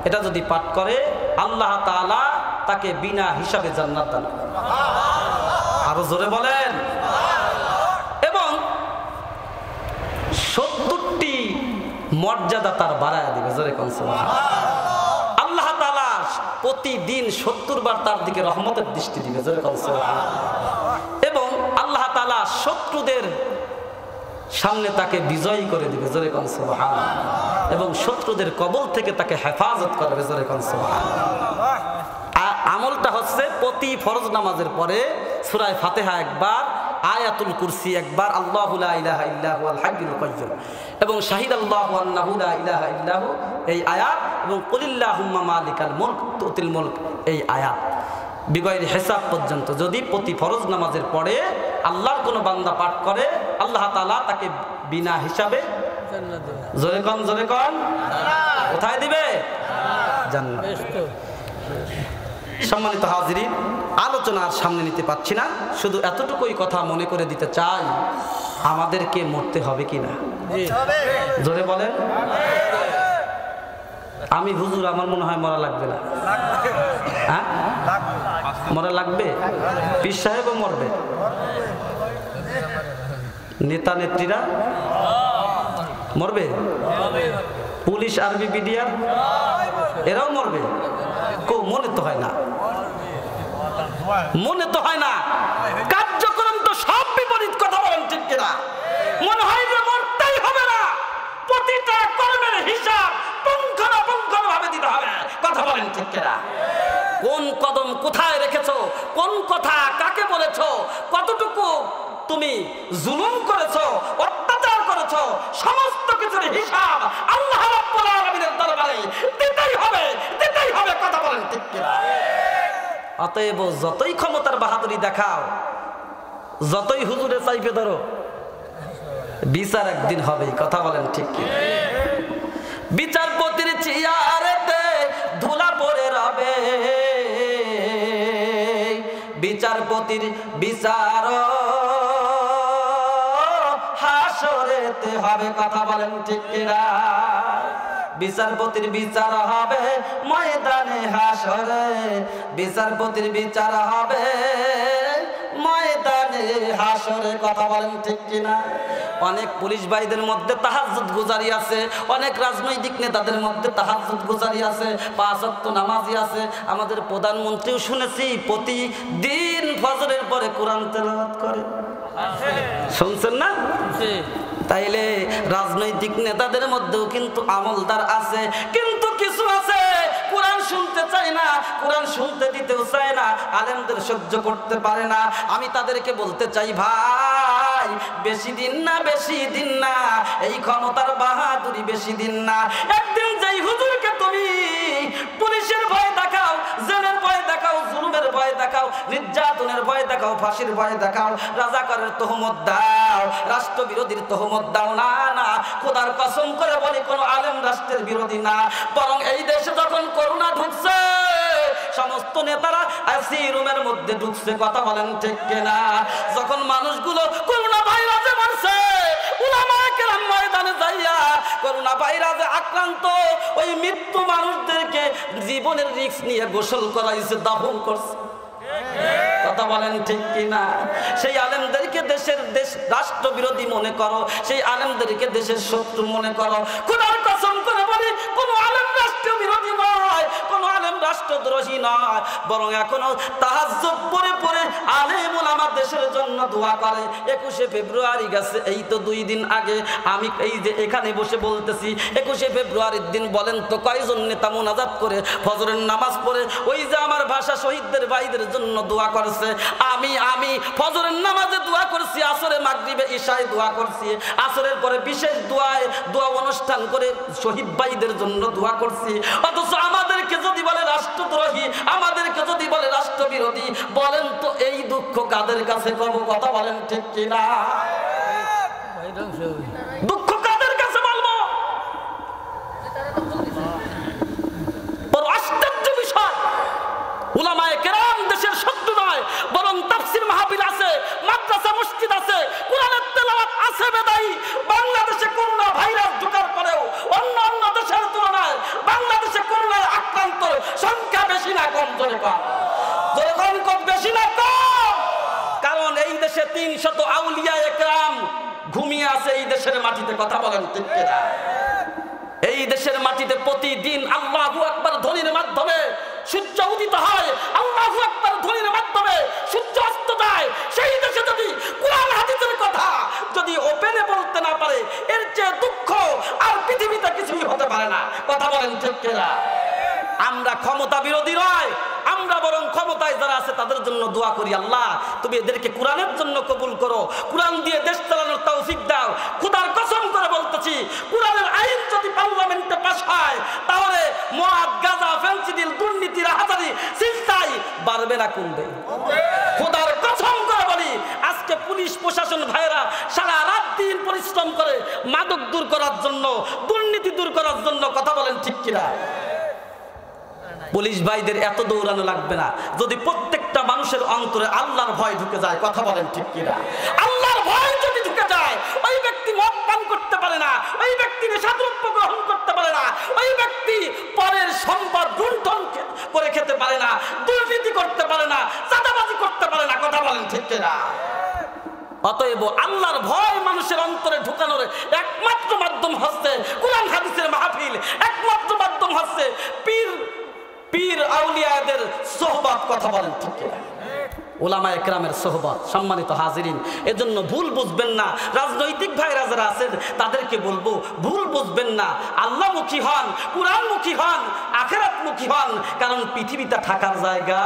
এটা যদি পাঠ করে আল্লাহ তাআলা তাকে বিনা হিসাবে জান্নাত দান করেন। আরো জোরে বলেন। এবং 70টি মর্যাদা তার বাড়ায় দিবে। জোরে কোন সুবহানাল্লাহ। আল্লাহ তাআলা প্রতিদিন 70 বার তার দিকে রহমতের দৃষ্টি দিবে। জোরে কোন সুবহানাল্লাহ। এবং আল্লাহ তাআলা শত্রুদের সামনে তাকে বিজয়ী করে দিবে। জোরে কোন সুবহানাল্লাহ। এবং শত্রুদের কবল থেকে তাকে হেফাজত করবে। জোরে কোন সুবহানাল্লাহ। আমলটা হচ্ছে প্রতি ফরজ নামাজের পরে সূরা ফাতিহা একবার, আয়াতুল কুরসি একবার, আল্লাহু লা ইলাহা ইল্লা হুয়াল হাইয়ুল কাইয়্যুম এবং শাহিদাল্লাহু আন্নাহু লা ইলাহা ইল্লা হু, এই আয়াত, এবং কুলিল্লাহুম্মা মালিকাল মুলক তুতিল মুলক, এই আয়াত বিগয়রি হিসাব পর্যন্ত যদি প্রতি ফরজ নামাজের পরে আল্লাহর কোনো বান্দা পাঠ করে, আল্লাহ তাআলা তাকে বিনা হিসাবে জোরে কন কোথায় দিবে? জান্নাত। সম্মানিত হাজিরিন, আলোচনার সামনে নিতে পারছি না, শুধু এতটুকুই কথা মনে করে দিতে চাই, আমাদেরকে মরতে হবে কিনা? জোরে বলেন। আমি হুজুর, আমার মনে হয় মরা লাগবে না। হ্যাঁ, মরা লাগবে। পীর সাহেবও মরবে, নেতা নেত্রীরা মরবে, পুলিশ আর্মি বিডিআর এরাও মরবে। মনে তো হয় না, মনে তো হয় না, কার্যক্রম তো সব বিপরীত। কথা বলেন ঠিক কিনা? মনে হয় যে মরতেই হবে না, প্রতিটা কর্মের হিসাব পুঙ্খানুপুঙ্খভাবে দিতে হবে। কথা বলেন ঠিক কিনা? কোন কদম কোথায় রেখেছো, কোন কথা কাকে বলেছো, কতটুকু তুমি জুলুম করেছো, অত্যাচার করেছো, সমস্ত কিছুর হিসাব আল্লাহ রাব্বুল আলামিনের দরবারে দিতেই হবে। কথা বলেন ঠিক কিনা? অতএব যতই ক্ষমতার বাহাদুরি দেখাও, যতই হুজুরে চাইপে ধরো, বিচার একদিন হবে। কথা বলেন ঠিক কিনা? বিচারপতির চেয়ারেতে ধুলা পড়ে রবে, বিচারপতির বিচার হাসরেতে হবে। কথা বলেন ঠিক কিনা? বিচারপতির বিচার হবে ময়দানে হাসরে, বিচারপতির বিচার হবে ময়দানে হাসরে। কথা বলেন ঠিক কিনা? অনেক পুলিশ ভাইদের মধ্যে তাহাজ্জুদ গুজারি আছে, অনেক রাজনৈতিক নেতাদের মধ্যে তাহাজ্জুদ গুজারি আছে, 5 ওয়াক্ত নামাজি আছে। আমাদের প্রধানমন্ত্রীও শুনেছি প্রতিদিন ফজরের পরে কোরআন তেলাওয়াত করে। শুনছেন না? তাইলে রাজনৈতিক নেতাদের মধ্যেও কিন্তু আমলদার আছে, কিন্তু কিছু আছে কোরআন শুনতে চায় না, কোরআন শুনতে দিতেও চায় না, আলেমদের সহ্য করতে পারে না। আমি তাদেরকে বলতে চাই, ভাই বেশি দিন না এই ক্ষমতার বাহাদুরি, বেশি দিন না। একদিন যেই হুজুরকে তুমি পুলিশের ভয় দেখাও, জেলের ভয় দেখাও, জুলুমের ভয় দেখাও, নির্যাতনের ভয় দেখাও, ফাঁসির ভয় দেখাও, রাজাকারের তহমত দাও, রাষ্ট্রবিরোধীর তহমত দাও, না খোদার কসম করে বলি কোন আলেম রাষ্ট্রের বিরোধী না। বরং এই দেশে যখন করোনা ঢুকছে, সমস্ত নেতারা আইসি রুমের মধ্যে ঢুকছে। কথা বলেন ঠিক কিনা? যখন মানুষগুলো করোনা ভাইরাসে মরছে, উলামায়ে কেরাম ময়দানে যাইয়া করোনা ভাইরাসে আক্রান্ত ওই মৃত্যু মানুষদেরকে জীবনের রিস্ক নিয়ে গোসল করাইছে, দাফন করছে। কথা বলেন ঠিক কিনা? সেই আলেমদেরকে দেশ রাষ্ট্র বিরোধী মনে করো, সেই আলেমদেরকে দেশের শত্রু মনে করো। খোদার কসম করে বলি কোন আলেম রাষ্ট্র বিরোধী নয়, কোন আলেম রাষ্ট্রদ্রোহী নয়, বরং এখনো তাহাজ্জুদ পড়ে পড়ে আলেম ওলামা দেশের জন্য দোয়া করে। 21শে ফেব্রুয়ারি গেছে, এই তো 2 দিন আগে। আমি এই যে এখানে বসে বলতেছি, 21শে ফেব্রুয়ারির দিন বলেন তো কয়জন নেতা মুনাজাত করে ফজরের নামাজ পড়ে ওই যে আমার ভাষা শহীদদের ভাইদের জন্য দোয়া করেছে? আমি ফজরের নামাজে দোয়া করছি, আসরে মাগরিবে ইশায় দোয়া করছি, আসরের পরে বিশেষ দোয়া অনুষ্ঠান করে শহীদ ভাইদের জন্য দোয়া করছি। অথচ আমাদেরকে যদি বলে রাষ্ট্রদ্রোহী, আমাদেরকে যদি বলে রাষ্ট্রবিরোধী, বলেন তো এই দুঃখ কাদের কাছে করবো? কথা বলেন ঠিক কিনা? দুঃখ কাদের কাছে বলবো? আশ্চর্য বিষয়, উলামায়ে কেরাম দেশের শত্রু নয়, বরং তাফসীর মাহফিল আছে, মাদ্রাসা মসজিদ আছে, কোরআনের তেলাওয়াত আছে বেদায়ী। বাংলাদেশে করোনা ভাইরাস ঢোকার পরেও অন্য দেশের তুলনায় বাংলাদেশে করোনায় আক্রান্ত সংখ্যা বেশি না কম? জোরে কম, বেশি না কম? কারণ এই দেশে 300 আউলিয়ায়ে কেরাম ঘুমিয়ে আছে এই দেশের মাটিতে। কথা বলেন ঠিক কিনা? এই দেশের মাটিতে প্রতিদিন আল্লাহু আকবার ধ্বনির মাধ্যমে সূর্য উদিত হয়, আল্লাহু আকবার ধ্বনির মাধ্যমে সূর্য অস্ত যায়। সেই দেশে যদি কোরআন হাদিসের কথা যদি ওপেনে বলতে না পারে, এর চেয়ে দুঃখ আর পৃথিবীতে কিছুই হতে পারে না। কথা বলেন ঠিক কিনা? আমরা ক্ষমতা বিরোধী নয়, আমরা বরং ক্ষমতায় যারা আছে তাদের জন্য দোয়া করি, আল্লাহ তুমি এদেরকে কোরআনের জন্য কবুল করো, কোরআন দিয়ে দেশ চালানোর তৌফিক দাও। খোদার কসম করে বলতেছি, কোরআনের আইন যদি পার্লামেন্টে পাস হয়, তাহলে মদ, গাঁজা, ফেন্সিডিল, দুর্নীতি, রাহাজানি, ছিনতাই বাড়বে না কমবে? খোদার কসম করে বলি, আজকে পুলিশ প্রশাসন ভাইরা সারা রাত দিন পরিশ্রম করে মাদক দূর করার জন্য, দুর্নীতি দূর করার জন্য। কথা বলেন ঠিক কিনা? পুলিশ ভাইদের এত দৌড়ানো লাগবে না যদি প্রত্যেকটা মানুষের অন্তরে আল্লাহর ভয় ঢুকে যায়। কথা বলেন ঠিক কিনা? আল্লাহর ভয় যদি ঢুকে যায়, ওই ব্যক্তি মদ পান করতে পারে না, ওই ব্যক্তি নেশাদ্রব্য গ্রহণ করতে পারে না, ওই ব্যক্তি পরের সম্পদ লুণ্ঠন করে খেতে পারে না, দুর্নীতি করতে পারে না, চাঁদাবাজি করতে পারে না। কথা বলেন ঠিক কিনা? অতএব আল্লাহর ভয় মানুষের অন্তরে ঢুকানোর একমাত্র মাধ্যম হচ্ছে কুরআন হাদিসের মাহফিল, একমাত্র মাধ্যম হচ্ছে পীর আউলিয়াদের সোহবত। কথা বলেন ঠিক কিনা? উলামায়ে কেরামের সোহবত। সম্মানিত হাজিরিন, এজন্য ভুল বুঝবেন না। রাজনৈতিক ভাইরা যারা আছেন তাদেরকে বলবো, ভুল বুঝবেন না। আল্লাহমুখী হন, কুরআনমুখী হন, আখিরাতমুখী হন, কারণ পৃথিবীটা থাকার জায়গা।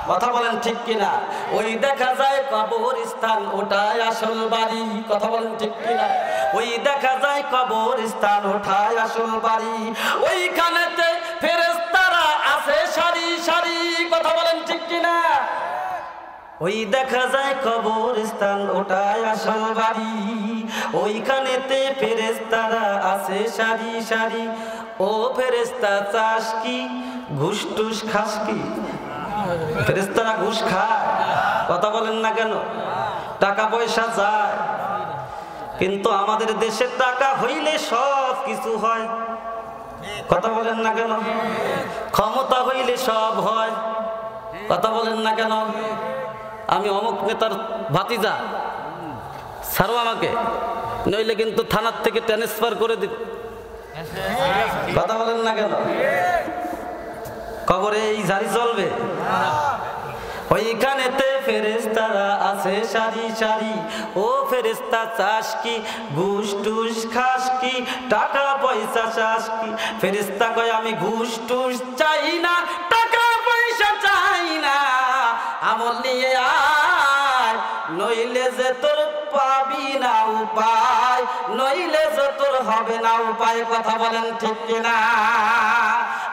কথা বলেন ঠিক কিনা? ওই দেখা যায় কবরস্থান, ওটাই আসল বাড়ি। কথা বলেন ঠিক কিনা? ওই দেখা যায় কবরস্থান, ওটাই আসল বাড়ি। ওইখানেতে ফেরেশতারা আছে সারি সারি। কথা বলেন ঠিক কিনা? ওই দেখা যায় কবরস্থান, ওটাই আসল বাড়ি। ওইখানেতে ফেরেশতারা আছে সারি সারি। ও ফেরেশতা চাস কি, ঘুষ টুস খাস কি? ফেরেশতারা ঘুষ খায়? কথা বলেন না কেন? টাকা পয়সা যায়, কিন্তু আমাদের দেশে টাকা হইলে সব কিছু হয়। কথা বলেন না কেন? ক্ষমতা হইলে সব হয়। কথা বলেন না কেন? আমি অমুক নেতার ভাতিজা, ছাড়ো আমাকে, নইলে কিন্তু থানার থেকে ট্রান্সফার করে দিব। কথা বলেন না কেন? কবরে এই জারি চলবে? ওইখানেতে ফেরেশতারা আছে সারি সারি। ও ফেরেশতা চাস কি, ঘুষ টুস খাস কি, টাকা পয়সা চাস কি? ফেরেশতা কয় আমি ঘুষ টুস চাই না, টাকা পয়সা চাই না, আমল নিয়ে আয়, নইলে যে তোর পাবি না উপায়, নইলে যে তোর হবে না উপায়। কথা বলেন ঠিক কিনা?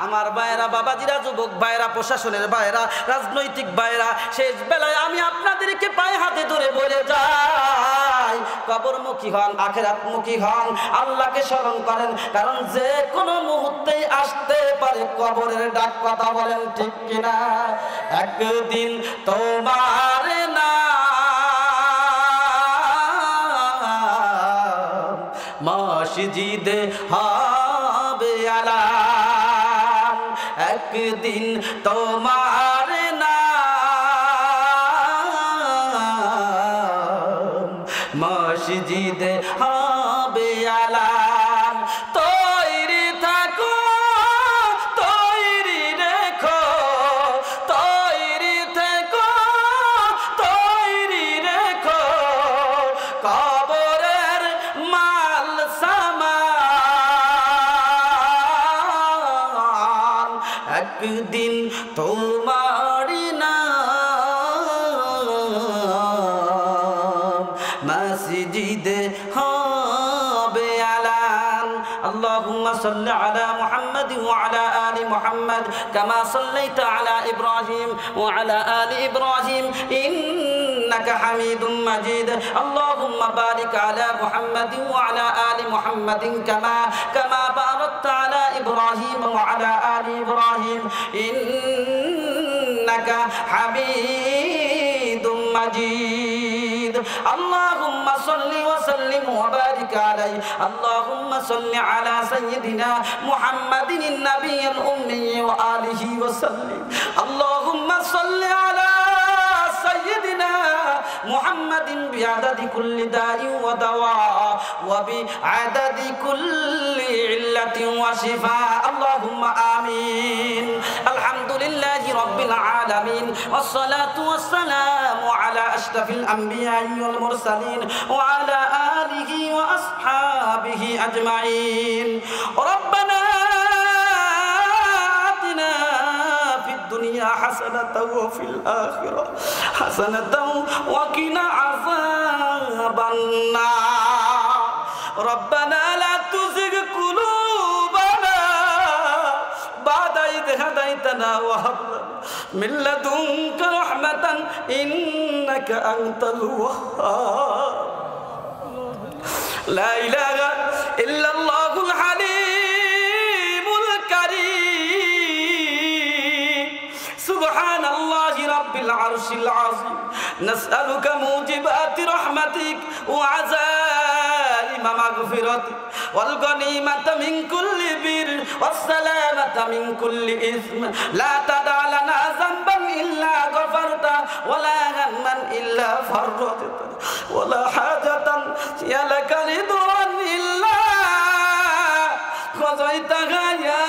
আমার ভাইয়েরা, বাবাজিরা, যুবক ভাইয়েরা, প্রশাসনের ভাইয়েরা, রাজনৈতিক ভাইয়েরা, শেষ বেলায় আমি আপনাদেরকে পায়ে হাতে ধরে বলে যাই, কবরমুখী হন, আখিরাতমুখী হন, আল্লাহকে স্মরণ করেন, কারণ যে কোনো মুহূর্তেই আসতে পারে কবরের ডাক। কথা বলেন ঠিক কিনা? একদিন তোমার না মসজিদে হবে আলান, একদিন তোমার নাম মসজিদে হবে আলান। তৈরি থাকো, তৈরি রেখো, তৈরি থেকো, তৈরি রেখো, কবরের মাল সামান একদিন তোমার নাম মসজিদে হবে আলান। আল্লাহুম্মা সাল্লি আলা মুহাম্মাদ ওয়া আলা আলি মুহাম্মাদ কামা সাল্লাইতা আলা ইব্রাহিম ওয়া আলা আলি ইব্রাহিম ইন্নাকা হামিদুম মাজিদ। আল্লাহুম্মা বারিক আলা মুহাম্মাদ ওয়া আলা আলি মুহাম্মাদ কামা বারাকতা আলা ইব্রাহিম ওয়া আলা আলি ইব্রাহিম ইন্নাকা হামিদুম মাজিদ। আল্লাহুম্মা সাল্লি ওয়া সাল্লিম ওয়া বারিক আলাইহি। আল্লাহুম্মা সাল্লি আলা সাইয়্যিদিনা মুহাম্মাদিন নাবিয়্যিল উম্মি ওয়া আলিহি ওয়া সাল্লিম। আল্লাহুম্মা সাল্লি আলা সাইয়্যিদিনা মুহাম্মাদিন বিআদাদি কুল্লি দাইন ওয়া দাওয়া ওয়া বিআদাদি কুল্লি ইল্লাতিন ওয়া শিফা। আল্লাহুম্মা আমিন। আলহামদুলিল্লাহি রাব্বিল আলামিন ওয়াসসালাতু ওয়াসসালামু আলা আশরাফিল আমবিয়াই ওয়াল মুরসালিন ওয়া আলা আলিহি ওয়া আসহাবিহি আজমাইন। রব্বানা আতিনা ফিদ দুনিয়া হাসানাতাও ওয়া ফিল আখিরাহ হাসানাতাও ওয়া কিনা আযাবান নার। রব্বানা লা তুযিগ কুলুবানা বা'দা ইয হাদাইতানা ওয়া হাব লানা মিন লাদুনকা রাহমাতান ইন্নাকা আনতাল ওয়াহ্হাব। লা ইলাহা ইল্লাল্লাহুল হালিমুল কারীম সুবহানাল্লাহি রাব্বিল আরশিল আযীম নাসআলুকা মুজিবাতি রাহমাতিক ওয়া আযাইমা মাগফিরাতিক ওয়াল গনিমাতা মিন কুল্লি বির ওয়াস সালামাতা মিন কুল্লি ইসম লা তাদা লানা যামবান ইল্লা গফারতা ওয়ালা হাম্মান ইল্লা ফাররাজতা ওয়ালা হাজাতান ইয়া লাকা রিদওয়ান ইল্লা قضيتها يا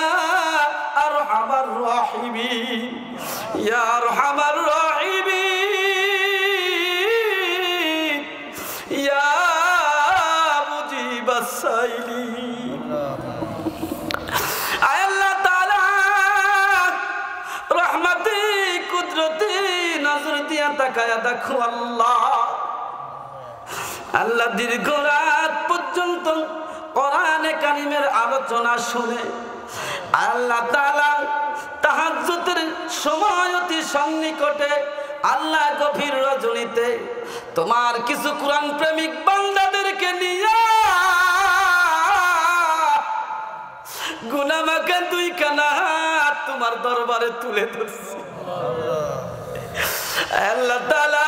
أرحم الراحمين يا أرحم الراحمين يا مجيب السائلين أي الله تعالى رحمتي قدرتي نظرتي أتكايا دكو الله الله দীর্ঘ রাত পর্যন্ত কোরআনে কারিমের আলোচনা শুনে আল্লাহ তাআলা তাহাজ্জুদের সময় অতি সন্নিকটে আল্লাহ গভীর রজনীতে তোমার কিছু কোরআন প্রেমিক বান্দাদেরকে নিয়ে গুনাহমাখা দুই কানা হাত তোমার দরবারে তুলে ধরছি আল্লাহ তাআলা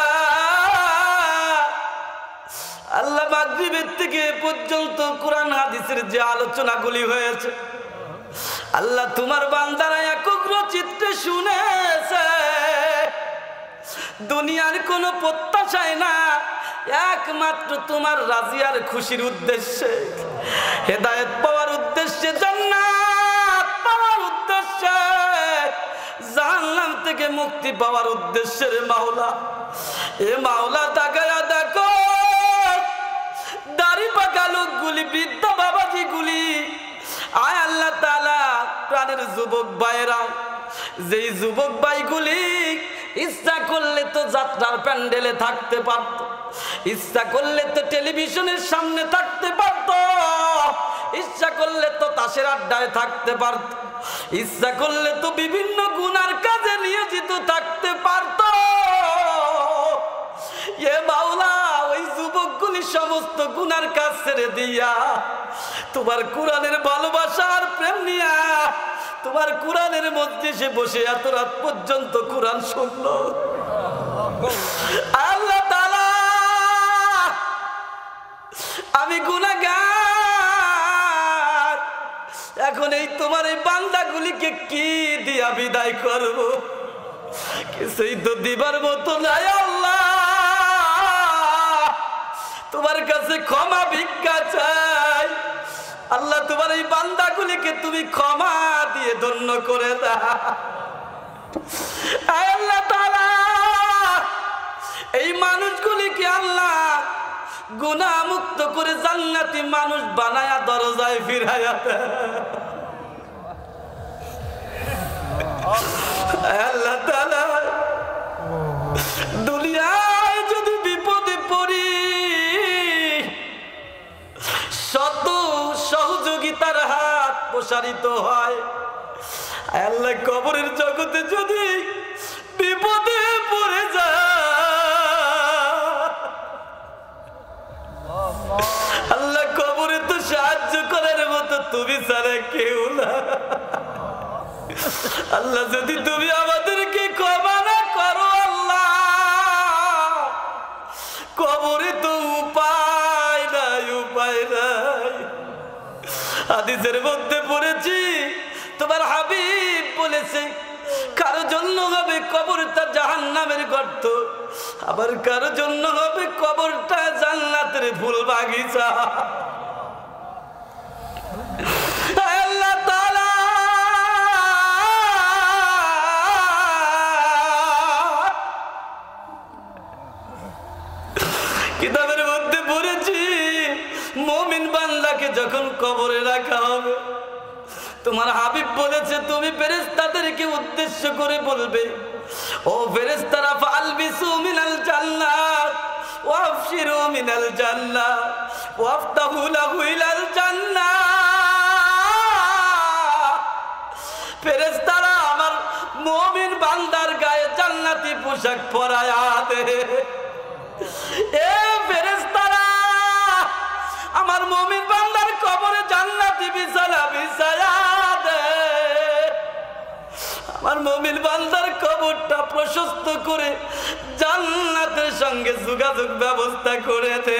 আল্লাহ মাগরিবের থেকে পর্যন্ত কোরআন হাদিসের যে আলোচনাগুলি হয়েছে আল্লাহ তোমার বান্দারা একাগ্র চিত্তে শুনেছে দুনিয়ার কোনো প্রত্যাশায় না একমাত্র তোমার রাজি আর খুশির উদ্দেশ্যে হেদায়েত পাওয়ার উদ্দেশ্যে জান্নাত পাওয়ার উদ্দেশ্যে জাহান্নাম থেকে মুক্তি পাওয়ার উদ্দেশ্যে রে মাওলা এ মাওলা তাকায়া দেখো দাড়ি পাকা লোকগুলি বৃদ্ধ বাবাজি গুলি আয় আল্লাহ তাআলা প্রাণের যুবক ভাইরা যেই যুবক ভাইগুলি ইচ্ছা করলে তো যাত্রার প্যান্ডেলে থাকতে পারত ইচ্ছা করলে তো টেলিভিশনের সামনে থাকতে পারত ইচ্ছা করলে তো তাসের আড্ডায় থাকতে পারত ইচ্ছা করলে তো বিভিন্ন গুনার কাজে নিয়োজিত থাকতে পারত এ মাওলা ওই যুবকগুলি সমস্ত গুনার কাজ ছেড়ে দিয়া তোমার কোরআনের ভালোবাসা আর প্রেম নিয়া তোমার কোরআনের মজলিসে বসে এত রাত পর্যন্ত কোরআন শুনলো আল্লাহ তাআলা আমি গুনাহগার এখন এই তোমার এই বান্দাগুলিকে কি দিয়া বিদায় করব কিছুই তো দিবার মতো নাই আল্লাহ তোমার কাছে ক্ষমা ভিক্ষা চাই আল্লাহ তোমার এই বান্দাগুলিকে তুমি ক্ষমা দিয়ে ধন্য করে দাও আল্লাহ তাআলা এই মানুষগুলিকে আল্লাহ গুনাহ মুক্ত করে জান্নাতি মানুষ বানায়া দরজায় ফিরায়া আল্লাহ তাআলা দুনিয়ায় যদি বিপদে পড়ি শত সহযোগিতার হাত প্রসারিত হয় আল্লাহ কবরের জগতে যদি বিপদে পড়ে যায় আল্লাহ কবরে তো সাহায্য করার মতো তুমি ছাড়া কেউ না আল্লাহ যদি তুমি আমাদেরকে ক্ষমা না করো আল্লাহ কবরে তো উপায় নাই হাদিসের মধ্যে পড়েছি তোমার হাবিব বলেছে কারো জন্য হবে কবরটা জাহান্নামের গর্ত আবার কারো জন্য হবে কবরটা জান্নাতের ফুল বাগিচা আল্লাহ তাআলা কিতাবের মধ্যে পড়েছি মুমিন বান্দাকে যখন কবরে রাখা হবে তোমার হাবিব বলেছে তুমি ফেরেশতাদেরকে উদ্দেশ্য করে বলবে ও ফেরেশতারা ফালবিসু মিনাল জান্নাত ওয়াফশিরু মিনাল জান্নাহ ওয়াফতাহু লাহু ইলাল জান্নাহ ফেরেশতারা আমার মুমিন বান্দার গায়ে জান্নাতি পোশাক পরায়া দে এ ফেরেশতারা আমার আমার মুমিন বান্দার কবরটা প্রশস্ত করে জান্নাতের সঙ্গে যোগাযোগ ব্যবস্থা করে দে।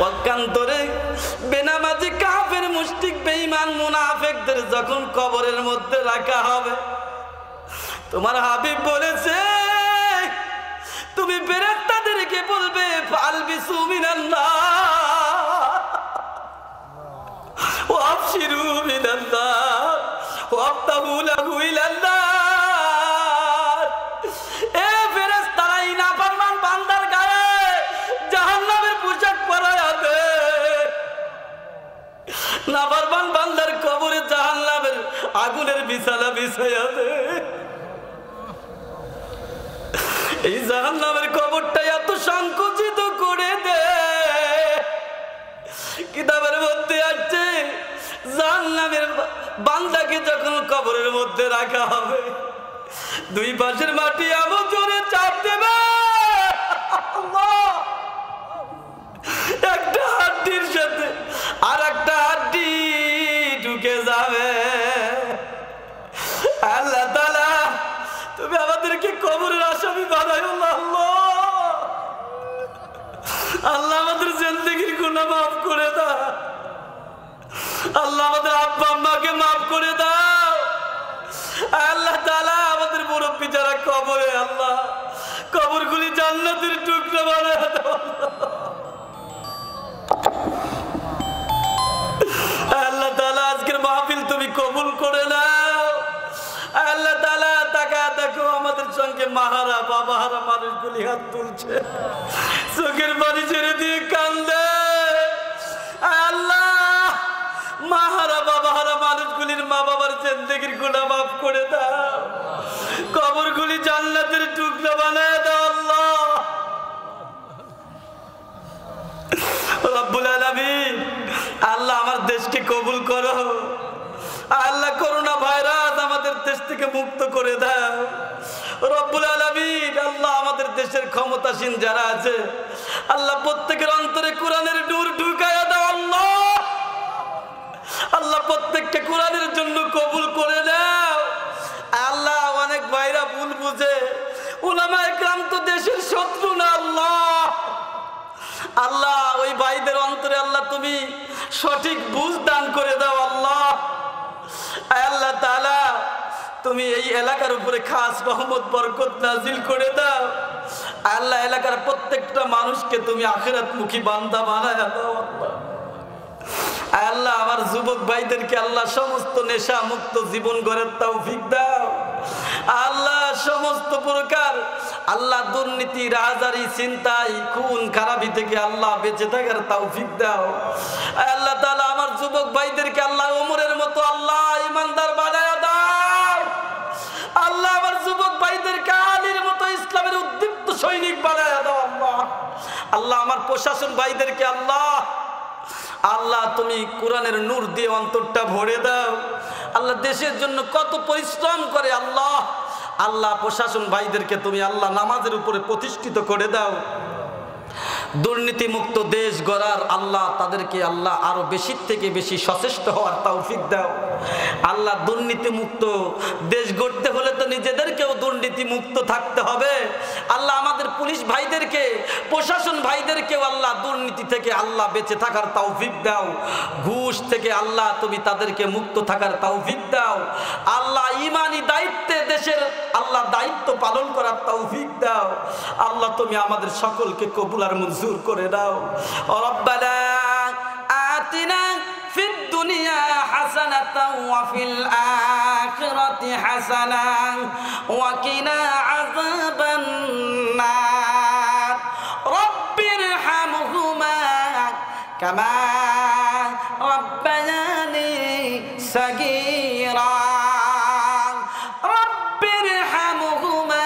পক্ষান্তরে বেনামাজি কাফের মুশরিক বেঈমান মুনাফিকদের যখন কবরের মধ্যে রাখা হবে, তোমার হাবিব বলেছে তুমি ফেরেশতাদেরকে বলবে ফালবিসু মিনান্নার ওয়া আবশিরু মিনান্নার ওয়া আফতাহু লাহু ইলান্নার। এ ফেরেশতারা এই নাফরমান বান্দার গায়ে জাহান্নামের পোশাক পরায়া দে, নাফরমান বান্দার কবরে জাহান্নামের আগুনের বিছানা বিছায়া দে। এই জাহান্নামের কবরটা এত সংকুচিত করে দে। কিতাবের মধ্যে আছে জাহান্নামের বান্দাকে যখন কবরের মধ্যে রাখা হবে, দুই পাশের মাটি এমন জোরে চাপ দেবে, একটা হাড্ডির সাথে আর একটা হাড্ডি ঢুকে যাবে। আল্লাহ তাআলা তুমি আমাদেরকে কবরের আসামি বানাইও না আল্লাহ। আল্লাহ আমাদের জিন্দেগির গুনাহ মাফ করে দাও। আল্লাহ আমাদের আব্বা আম্মাকে মাফ করে দাও। আল্লাহ তাআলা আমাদের মুরব্বি যারা কবরে, আল্লাহ কবরগুলি জান্নাতের টুকরা বানায় দাও। আল্লাহ তাআলা আজকের মাহফিল তুমি কবুল করে নাও। আল্লাহ তাআলা তাকায় দেখো আমাদের সঙ্গে মাহারা বাবাহারা মানুষগুলি হাত তুলছে, চোখের পানি ছেড়ে দিয়ে কান্দে। আল্লাহ মাহারা বাবাহারা মানুষগুলির মা বাবার জিন্দেগির গুনাহ মাফ করে দাও, কবরগুলি জান্নাতের টুকরা বানায় দাও আল্লাহ। রব্বুল আলামিন আল্লাহ আমার দেশকে কবুল করো। আল্লাহ করোনা ভাইরাস আমাদের দেশ থেকে মুক্ত করে দাও রব্বুল আলামিন। আল্লাহ আমাদের দেশের ক্ষমতাসীন যারা আছে, আল্লাহ প্রত্যেকের অন্তরে কোরআনের নূর ঢুকায়া দাও আল্লাহ। আল্লাহ প্রত্যেককে কোরআনের জন্য কবুল করে দাও আল্লাহ। অনেক ভাইরা ভুল বুঝে, উলামায়ে কেরাম তো দেশের শত্রু না আল্লাহ। আল্লাহ ওই ভাইদের অন্তরে আল্লাহ তুমি সঠিক বুঝ দান করে দাও আল্লাহ। আল্লাহ তাআলা তুমি এই এলাকার উপরে খাস রহমত বরকত নাজিল করে দাও আল্লাহ। এলাকার প্রত্যেকটা মানুষকে তুমি আখিরাতমুখী বান্দা বানায় দাও আল্লাহ। আল্লাহ আমার যুবক ভাইদেরকে আল্লাহ সমস্ত নেশা মুক্ত জীবন গড়ার তৌফিক দাও আল্লাহ। সমস্ত প্রকার আল্লাহ দুর্নীতি রাহাজারি চিন্তাই খুন খারাপি থেকে আল্লাহ বেঁচে থাকার তৌফিক দাও আল্লাহ তাআলা। আমার যুবক ভাইদেরকে আল্লাহ ওমরের মতো আল্লাহ ইমানদার বানায়া দাও আল্লাহ। আমার যুবক ভাইদেরকে আলীর মতো ইসলামের উদ্দীপ্ত সৈনিক বানায়া দাও আল্লাহ। আল্লাহ আমার প্রশাসন ভাইদেরকে আল্লাহ আল্লাহ তুমি কোরআনের নূর দিয়ে অন্তরটা ভরে দাও আল্লাহ। দেশের জন্য কত পরিশ্রম করে আল্লাহ। আল্লাহ প্রশাসন ভাইদেরকে তুমি আল্লাহ নামাজের উপরে প্রতিষ্ঠিত করে দাও। দুর্নীতি মুক্ত দেশ গড়ার আল্লাহ তাদেরকে আল্লাহ আরো বেশি থেকে বেশি সচেষ্ট হওয়ার তৌফিক দাও আল্লাহ। দুর্নীতি মুক্ত দেশ গড়তে হলে তো নিজেদেরকেও দুর্নীতি মুক্ত থাকতে হবে আল্লাহ। আমাদের পুলিশ ভাইদেরকে প্রশাসন ভাইদেরকেও আল্লাহ দুর্নীতি থেকে আল্লাহ বেঁচে থাকার তৌফিক দাও। ঘুষ থেকে আল্লাহ তুমি তাদেরকে মুক্ত থাকার তৌফিক দাও আল্লাহ। ঈমানি দায়িত্বে দেশের আল্লাহ দায়িত্ব পালন করার তৌফিক দাও আল্লাহ। তুমি আমাদের সকলকে কবুল আর মঞ্জুর করে দাও। রব্বানা আতিনা ফিদ দুনিয়া হাসানাতাও ওয়া ফিল আখিরাতি হাসানাহ ওয়া কিনা আযাবান নার। রব্বিরহামহুমা কামা রব্বায়ানি সাগীরা। রব্বিরহামহুমা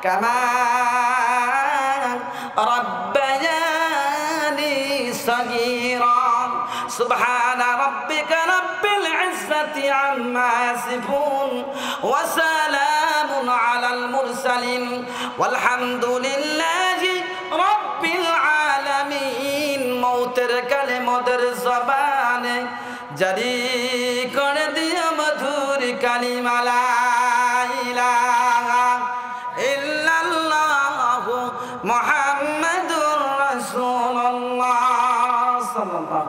কামা ربياني صغيرا سبحان ربك رب العزة عما يصفون وسلام على المرسلين والحمد لله رب العالمين موتر كلمة زبان জারি করে দিয়া মধুর কালিমা লা ইলাহা ইল্লাল্লাহু মুহাম্মাদুর রাসূলুল্লাহ সাল্লাল্লাহু